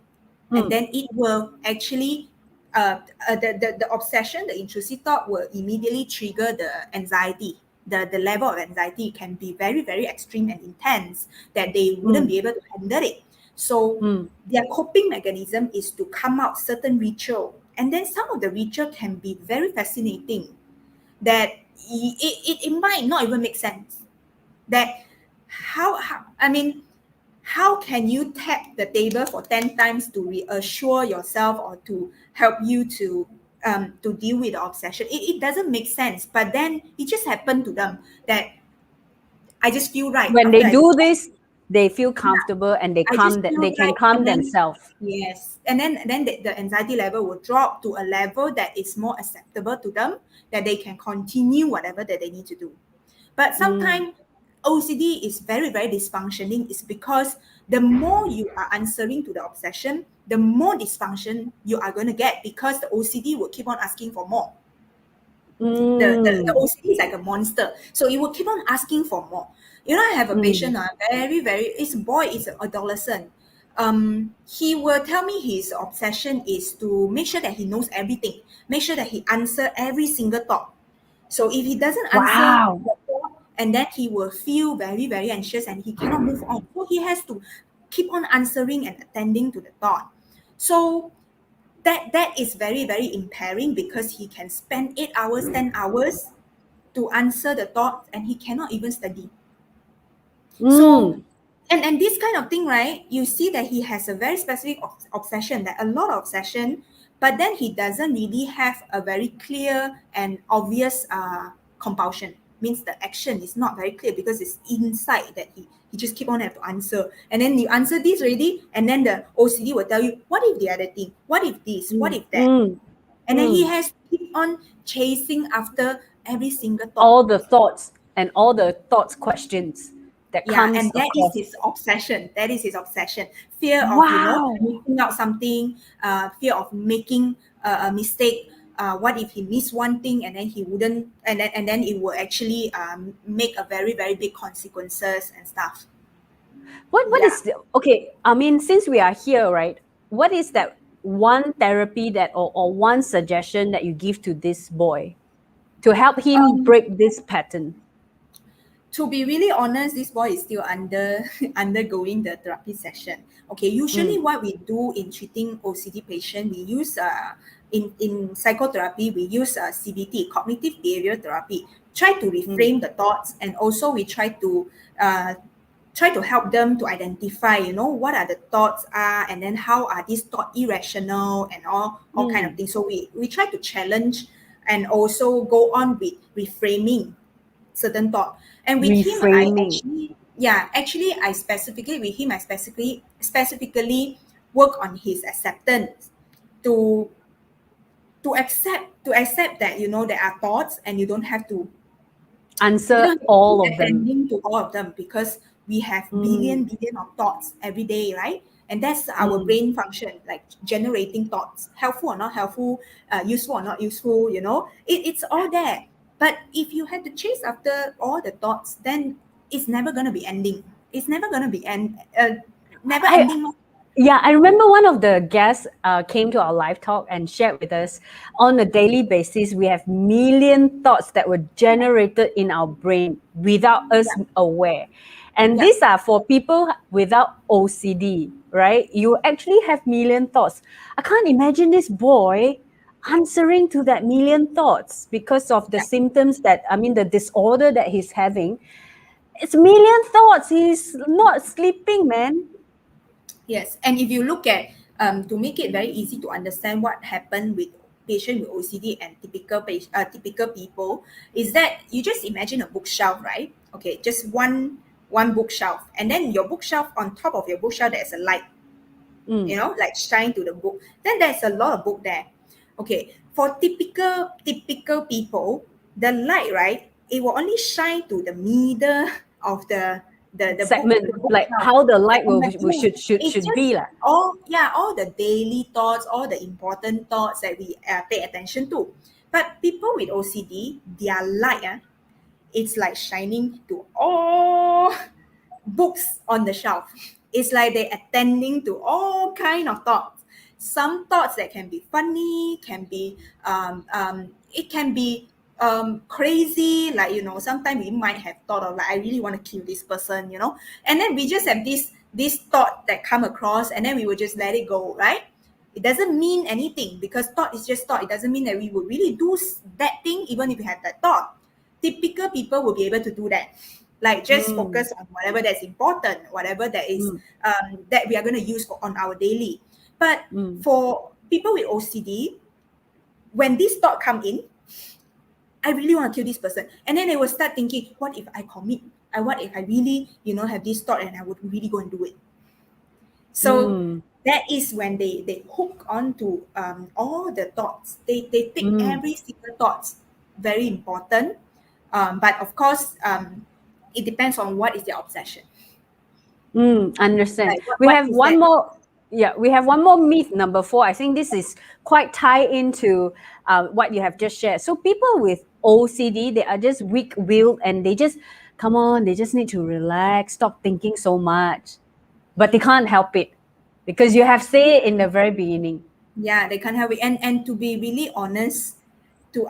and mm, then it will actually the obsession, the intrusive thought will immediately trigger the anxiety. The level of anxiety can be very, very extreme and intense, that they wouldn't mm, be able to handle it. So mm, their coping mechanism is to come out certain ritual, and then some of the ritual can be very fascinating, that it might not even make sense, that how I mean, how can you tap the table for 10 times to reassure yourself, or to help you to deal with the obsession? It doesn't make sense, but then it just happened to them that I just feel right when after they I do do that. this, they feel Yeah, comfortable and they I just they feel can right, calm and then themselves. yes, and then the anxiety level will drop to a level that is more acceptable to them, that they can continue whatever that they need to do. But Mm, sometimes OCD is very, very dysfunctioning, is because the more you are answering to the obsession, the more dysfunction you are going to get, because the OCD will keep on asking for more. The mm, OCD is like a monster. So it will keep on asking for more. I have a mm. patient, very, very, it's a boy, it's an adolescent. He will tell me his obsession is to make sure that he knows everything, make sure that he answer every single thought. So if he doesn't answer Wow. the thought, and then he will feel very, very anxious, and he cannot move on. So he has to keep on answering and attending to the thought. So that is very, very impairing, because he can spend 8 hours, 10 hours to answer the thoughts, and he cannot even study. So, Mm, and this kind of thing, right? You see that he has a very specific obsession, that a lot of obsession, but then he doesn't really have a very clear and obvious compulsion. Means the action is not very clear, because it's inside that he just keep on have to answer. And then you answer this already, and then the OCD will tell you, what if the other thing? What if this? What mm, if that? mm, And then he mm. has to keep on chasing after every single thought. All the thoughts and all the thoughts questions that Yeah, comes and that is across. his obsession. That is his obsession. Fear of, Wow. missing out something, fear of making a mistake. What if he missed one thing, and then he wouldn't, and then it will actually make a very, very big consequences and stuff. What Yeah. is okay? I mean, since we are here, right? What is that one therapy that or one suggestion that you give to this boy to help him Um, break this pattern? to be really honest, this boy is still undergoing the therapy session. Okay, usually Mm, what we do in treating OCD patient, we use in psychotherapy, we use CBT, cognitive behavioral therapy, try to mm, reframe the thoughts, and also we uh, try to help them to identify, what are the thoughts are, and then how are these thoughts irrational, and all kind of mm. things. So we try to challenge, and also go on with reframing certain thought. And with him, I Reframing. actually, yeah, actually, I specifically with him, I specifically work on his acceptance, to to accept that, there are thoughts, and you Answer don't have to all keep of them. attending to all of them, because we have Mm, billion of thoughts every day, right? And that's our brain function, like generating thoughts, helpful or not helpful, useful or not useful, you know, it's all there. But if you had to chase after all the thoughts, then it's never going to be ending. It's never going to be never I, ending. Yeah, I remember one of the guests came to our live talk and shared with us on a daily basis, we have million thoughts that were generated in our brain without us Yeah. aware. And Yeah. these are for people without OCD, right? You actually have million thoughts. I can't imagine this boy answering to that million thoughts because of the symptoms the disorder that he's having. It's million thoughts. He's not sleeping, man. Yes, and if you look at to make it very easy to understand what happened with patient with OCD and typical people, is that you just imagine a bookshelf, right? Okay, just one bookshelf, and then your bookshelf, on top of your bookshelf there's a light, you know, like shine to the book. Then there's a lot of book there. Okay, for typical people, the light, right, it will only shine to the middle of Segment, the like bookshelf. how the light And that's it. It's should be just lah. all the daily thoughts, all the important thoughts that we pay attention to. But people with OCD, their light, it's like shining to all books on the shelf. It's like they're attending to all kind of thoughts. Some thoughts that can be funny, can be it can be crazy, like, you know, sometimes we might have thought of, like, I really want to kill this person, you know, and then we just have this thought that come across, and then we will just let it go, right? It doesn't mean anything, because thought is just thought. It doesn't mean that we would really do that thing even if we had that thought. Typical people will be able to do that, like just focus on whatever that's important, whatever that is that we are going to use on our daily. But for people with OCD, when this thought come in, I really want to kill this person, and then they will start thinking, what if I commit, what if I really, you know, have this thought and I would really go and do it. So that is when they hook on to all the thoughts. They take every single thoughts very important, but of course it depends on what is their obsession. Understand. Like We what have is one that? more. Yeah, we have one more myth, number 4. I think this is quite tied into what you have just shared. So people with OCD, they are just weak-willed and they just, come on, they just need to relax, stop thinking so much. But they can't help it because you have said it in the very beginning. Yeah, they can't help it. And to be really honest, to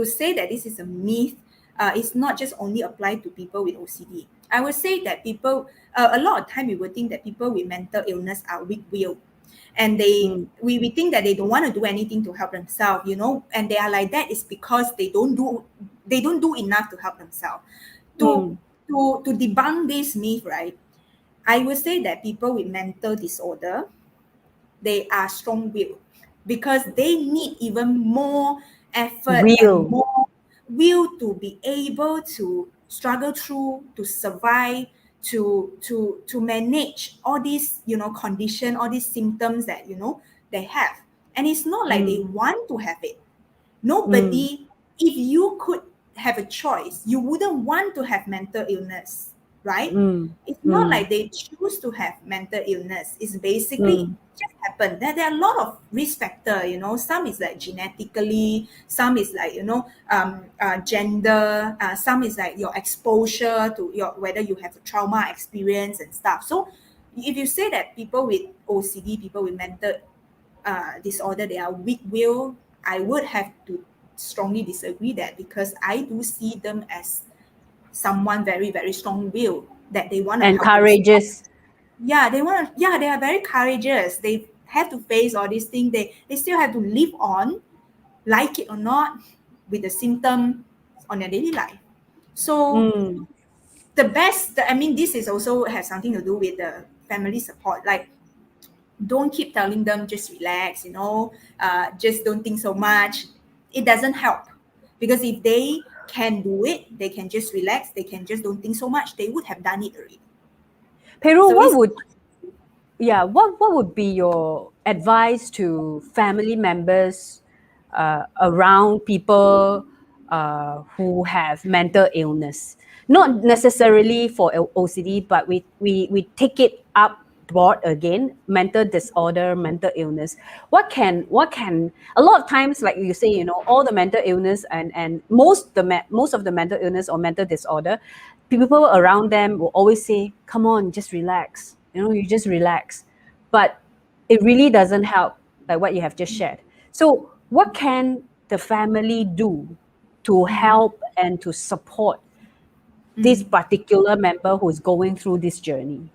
say that this is a myth, it's not just only applied to people with OCD. I would say that people, a lot of time we would think that people with mental illness are weak-willed, and we think that they don't want to do anything to help themselves, you know, and they are like that is because they don't do enough to help themselves. To to debunk this myth, right? I would say that people with mental disorder, they are strong-willed, because they need even more effort and Will. more will to be able to struggle through, to survive, to manage all these, you know, condition, all these symptoms that, you know, they have. And it's not like they want to have it. Nobody, if you could have a choice, you wouldn't want to have mental illness, right? It's not like they choose to have mental illness. It's basically just happen. There are a lot of risk factor, you know. Some is like genetically, some is like, you know, gender, some is like your exposure to your, whether you have a trauma experience and stuff. So if you say that people with OCD, people with mental disorder, they are weak-willed, I would have to strongly disagree that, because I do see them as someone very, very strong-willed, that they want to And help themselves. courageous. Yeah, they want to. Yeah, they are very courageous. They have to face all these things. They still have to live on, like it or not, with the symptom on their daily life. So the best. I mean, this is also has something to do with the family support. Like, don't keep telling them just relax, you know, just don't think so much. It doesn't help, because if they can do it, they can just relax, they can just don't think so much, they would have done it already. Pei Ru, So it's what would be your advice to family members around people who have mental illness? Not necessarily for OCD, but we take it up broad again, mental disorder, mental illness. What can a lot of times, like you say, all the mental illness and most of the mental illness or mental disorder, people around them will always say, come on, just relax. You just relax. But it really doesn't help, like what you have just shared. So what can the family do to help and to support this particular member who is going through this journey?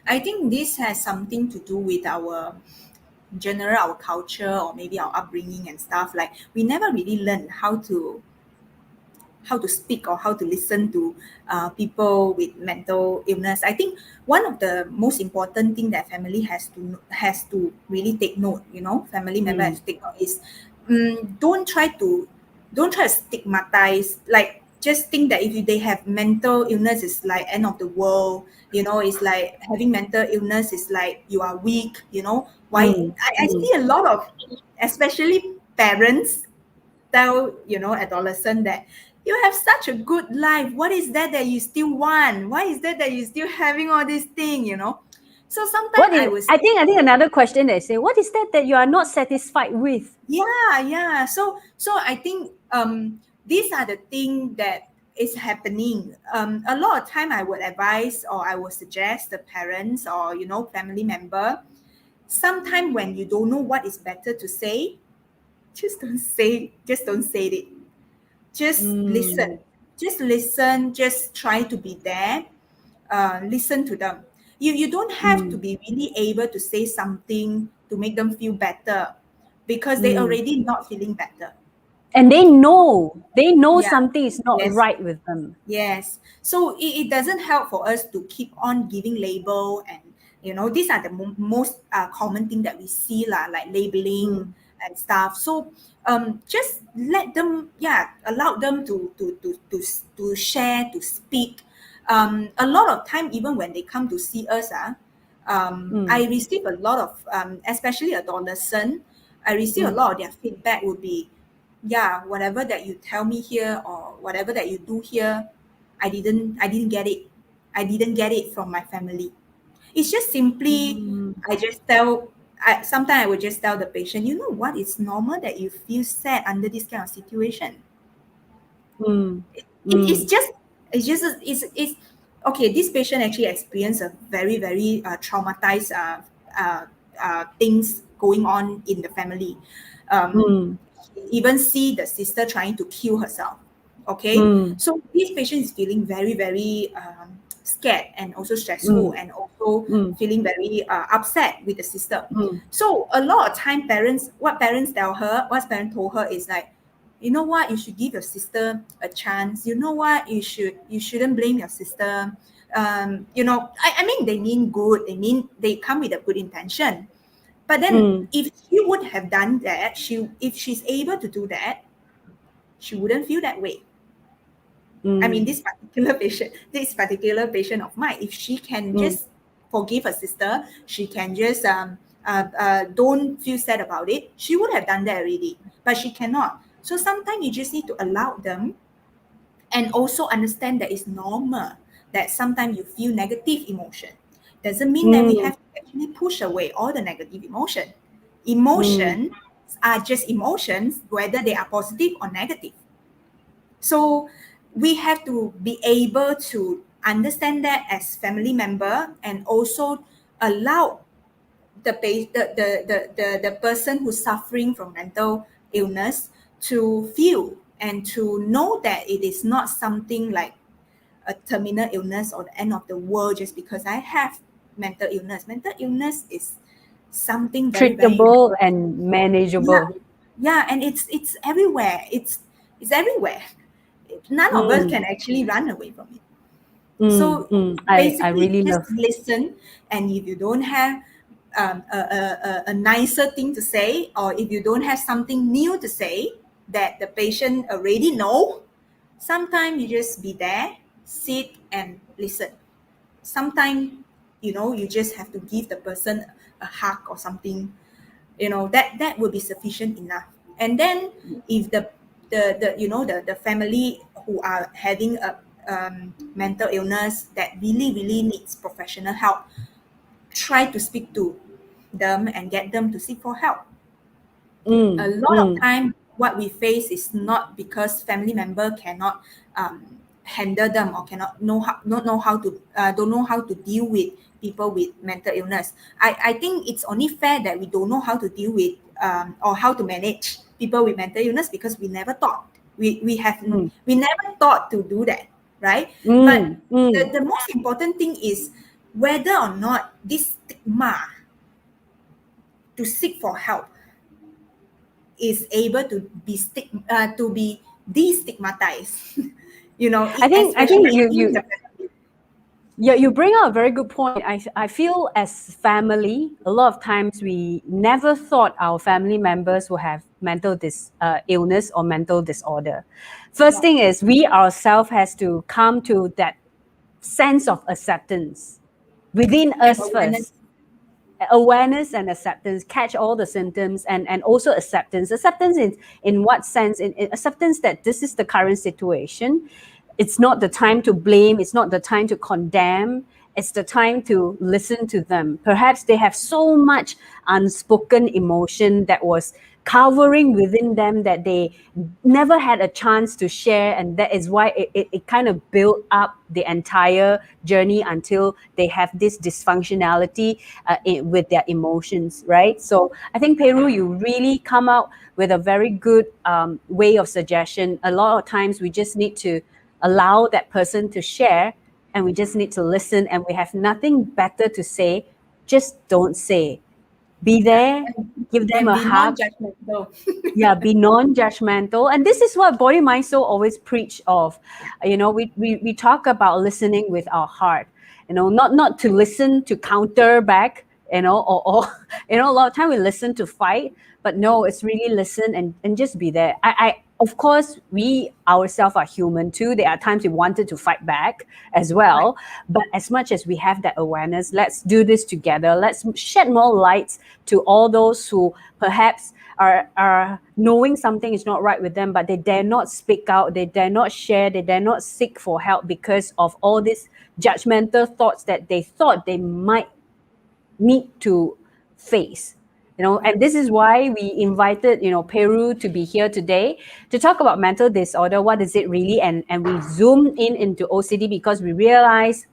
I think this has something to do with our culture, or maybe our upbringing and stuff. Like, we never really learn how to speak or how to listen to people with mental illness. I think one of the most important thing that family has to really take note, family member has to take note is, don't try to stigmatize. Like, just think that if they have mental illness, it's like end of the world. It's like having mental illness is like you are weak. Why? I see a lot of, especially parents, tell adolescent that you have such a good life. What is that you still want? Why is that you still having all these things? So sometimes I think another question they say, what is that you are not satisfied with? Yeah. So I think these are the things that is happening. A lot of time I would advise, or I would suggest the parents, or family member, sometimes when you don't know what is better to say, just don't say it. Just listen. Just try to be there. Listen to them. You don't have to be really able to say something to make them feel better, because they already not feeling better. And they know Yeah. something is not Yes. right with them. Yes. So it doesn't help for us to keep on giving label, and these are the most common thing that we see lah, like labeling and stuff. So just let them, allow them to share, to speak. A lot of time, even when they come to see us, I receive a lot of, especially adolescent, I receive a lot of their feedback would be, whatever that you tell me here, or whatever that you do here, I didn't get it. I didn't get it from my family. It's just simply, sometimes I would just tell the patient, you know what, it's normal that you feel sad under this kind of situation. It's okay. This patient actually experienced a very, very traumatized things going on in the family. Even see the sister trying to kill herself. Okay, so this patient is feeling very, very scared, and also stressful, and also feeling very upset with the sister. So a lot of time, parents told her is like, you know what, you should give your sister a chance. You know what, you shouldn't blame your sister. I mean, they mean good. They come with a good intention. But then if she would have done that, if she's able to do that, she wouldn't feel that way. I mean, this particular patient of mine, if she can just forgive her sister, she can just don't feel sad about it, she would have done that already. But she cannot. So sometimes you just need to allow them, and also understand that it's normal that sometimes you feel negative emotion. Doesn't mean that we have to actually push away all the negative emotion. Emotions are just emotions, whether they are positive or negative. So we have to be able to understand that as family member, and also allow the person who's suffering from mental illness to feel and to know that it is not something like a terminal illness or the end of the world just because I have mental illness. Mental illness is something very, very treatable and manageable. and it's everywhere. It's everywhere. None of us can actually run away from it. So basically, I really just love. listen, and if you don't have a nicer thing to say, or if you don't have something new to say that the patient already know, sometimes you just be there, sit and listen. Sometimes, you just have to give the person a hug or something. That would be sufficient enough. And then if the family who are having a mental illness that really, really needs professional help, try to speak to them and get them to seek for help. Mm, A lot of mm. time, what we face is not because family member cannot handle them or cannot know how, not know how to don't know how to deal with people with mental illness. I think it's only fair that we don't know how to deal with or how to manage people with mental illness because we never thought we never thought to do that, right? But the most important thing is whether or not this stigma to seek for help is able to be destigmatized. You know, I think especially in you the family. Yeah, you bring out a very good point. I feel as family, a lot of times we never thought our family members will have mental illness or mental disorder. First thing is we ourselves has to come to that sense of acceptance within And us awareness. first. Awareness and acceptance, catch all the symptoms, and also acceptance. Acceptance in what sense? In acceptance that this is the current situation. It's not the time to blame, it's not the time to condemn, it's the time to listen to them. Perhaps they have so much unspoken emotion that was covering within them that they never had a chance to share, and that is why it kind of built up the entire journey until they have this dysfunctionality with their emotions, right? So I think Pei Ru, you really come out with a very good way of suggestion. A lot of times we just need to allow that person to share, and we just need to listen, and we have nothing better to say. Just don't say. Be there, give them And a be hug. non-judgmental. Yeah, be non-judgmental. And this is what Body Mind Soul always preach of. We talk about listening with our heart, not to listen to counter back, or a lot of time we listen to fight, but no, it's really listen and just be there. I of course, we ourselves are human too. There are times we wanted to fight back as well. Right. But as much as we have that awareness, let's do this together. Let's shed more light to all those who perhaps are knowing something is not right with them, but they dare not speak out, they dare not share, they dare not seek for help because of all these judgmental thoughts that they thought they might need to face. And this is why we invited Pei Ru to be here today to talk about mental disorder. What is it really? And we zoomed into OCD because we realized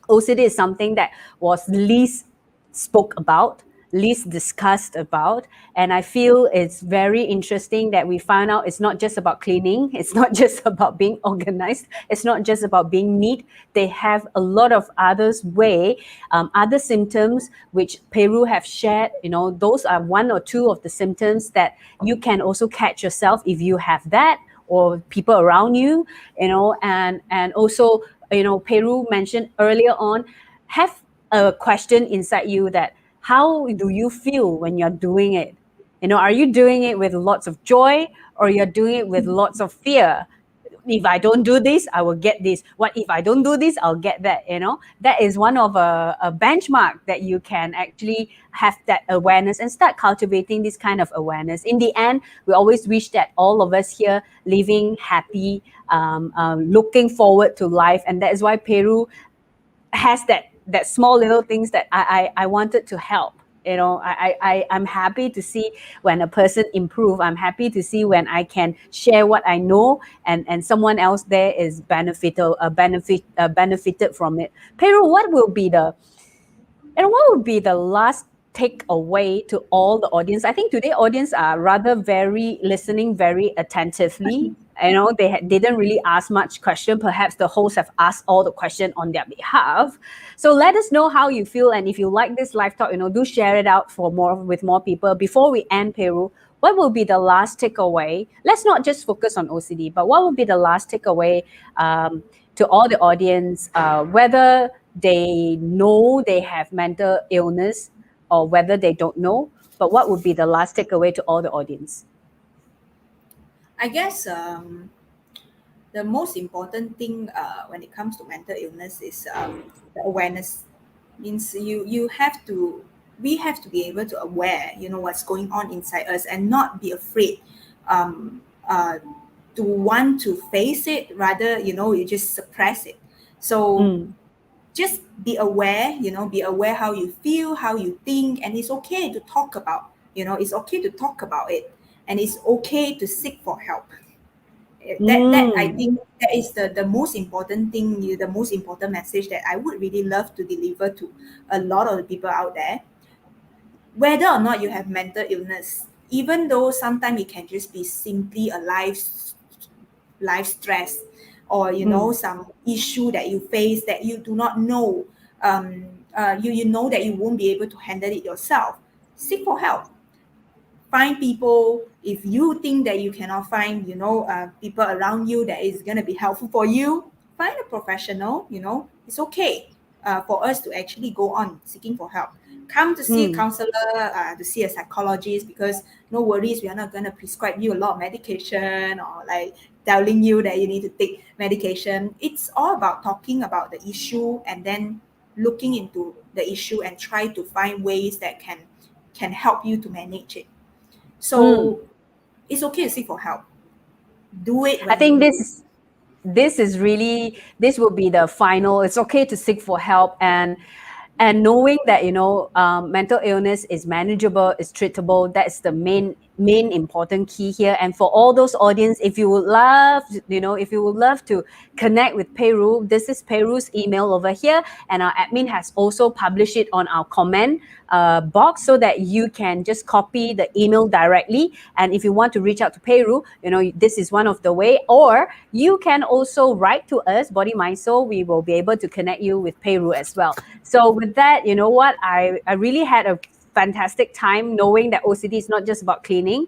OCD is something that was least spoke about, least discussed about. And I feel it's very interesting that we found out it's not just about cleaning, it's not just about being organized, it's not just about being neat. They have a lot of other symptoms which Pei Ru have shared. Those are one or two of the symptoms that you can also catch yourself if you have that, or people around you, and also, Pei Ru mentioned earlier on, have a question inside you that how do you feel when you're doing it? Are you doing it with lots of joy, or you're doing it with lots of fear? If I don't do this, I will get this. What if I don't do this, I'll get that. That is one of a benchmark that you can actually have that awareness and start cultivating this kind of awareness. In the end, we always wish that all of us here living happy, looking forward to life, and that is why Pei Ru has that small little things that I wanted to help. I'm happy to see when a person improve. I'm happy to see when I can share what I know, and someone else there is benefited from it. Pei Ru, what would be the last takeaway to all the audience? I think today audience are rather very listening very attentively. They didn't really ask much question. Perhaps the hosts have asked all the question on their behalf. So let us know how you feel, and if you like this live talk, do share it out with more people. Before we end, Pei Ru, what will be the last takeaway? Let's not just focus on OCD, but what will be the last takeaway to all the audience, whether they know they have mental illness or whether they don't know? But what would be the last takeaway to all the audience? I guess the most important thing when it comes to mental illness is the awareness. Means we have to be able to aware, what's going on inside us, and not be afraid to want to face it. Rather, you just suppress it. So just be aware, be aware how you feel, how you think, and it's okay to talk about, it's okay to talk about it, and it's okay to seek for help. That I Mm. think that is the most important thing, the most important message that I would really love to deliver to a lot of the people out there. Whether or not you have mental illness, even though sometimes it can just be simply a life stress, or Mm. some issue that you face that you do not know, you know that you won't be able to handle it yourself, seek for help. Find people. If you think that you cannot find people around you that is going to be helpful for you, find a professional. It's okay for us to actually go on seeking for help. Come to see a Mm. counselor, to see a psychologist, because no worries, we are not going to prescribe you a lot of medication, or like telling you that you need to take medication. It's all about talking about the issue, and then looking into the issue and try to find ways that can help you to manage it. Mm. So it's okay to seek for help. Do it I when you think need. this will be the final. It's okay to seek for help, and knowing that mental illness is manageable, is treatable. That's the main important key here. And for all those audience, if you would love to connect with Pei Ru, this is Pei Ru's email over here, and our admin has also published it on our comment box, so that you can just copy the email directly. And if you want to reach out to Pei Ru, this is one of the way. Or you can also write to us, Body Mind Soul. We will be able to connect you with Pei Ru as well. So with that, you know what, I really had a fantastic time knowing that OCD is not just about cleaning.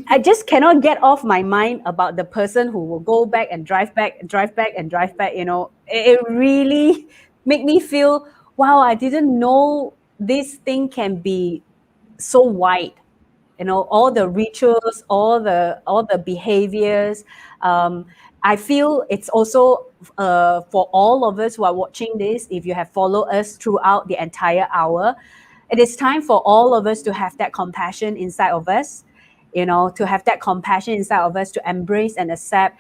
I just cannot get off my mind about the person who will go back and drive back and drive back and drive back. It really make me feel, wow, I didn't know this thing can be so wide. All the rituals, all the behaviors. I feel it's also for all of us who are watching this, if you have followed us throughout the entire hour, it is time for all of us to have that compassion inside of us, to have that compassion inside of us, to embrace and accept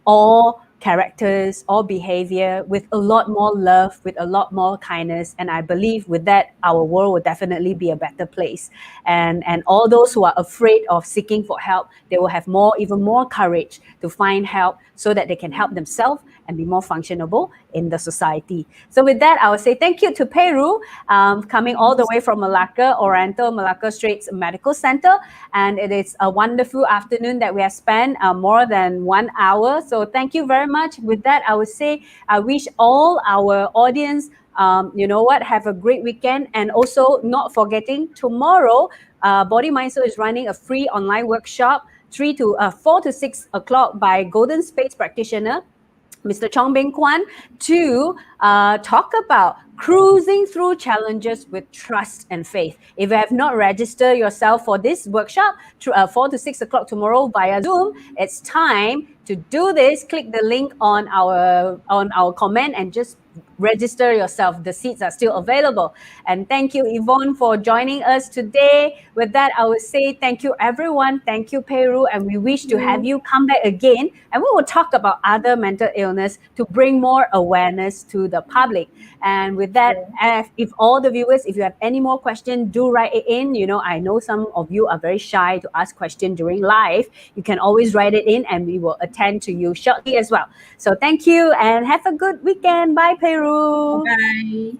all characters, all behavior with a lot more love, with a lot more kindness. And I believe with that, our world will definitely be a better place. And all those who are afraid of seeking for help, they will have even more courage to find help, so that they can help themselves and be more functionable in the society. So with that, I will say thank you to Pei Ru, coming all the way from Malacca, Oriental Malacca Straits Medical Center. And it is a wonderful afternoon that we have spent, more than 1 hour. So thank you very much. With that, I would say I wish all our audience, have a great weekend. And also not forgetting, tomorrow, Body Mind Soul is running a free online workshop, 4 to 6 o'clock, by Golden Space practitioner Mr. Chong Beng Kwan, to talk about cruising through challenges with trust and faith. If you have not registered yourself for this workshop, 4 to 6 o'clock tomorrow via Zoom, it's time to do this. Click the link on our comment and just register yourself. The seats are still available. And thank you, Yvonne, for joining us today. With that, I would say thank you, everyone. Thank you, Pei Ru, and we wish to have you come back again, and we will talk about other mental illness to bring more awareness to the public. And with that, if all the viewers, if you have any more questions, do write it in. I know some of you are very shy to ask questions during live. You can always write it in, and we will attend to you shortly as well. So thank you, and have a good weekend. Bye, Pei Ru. Bye.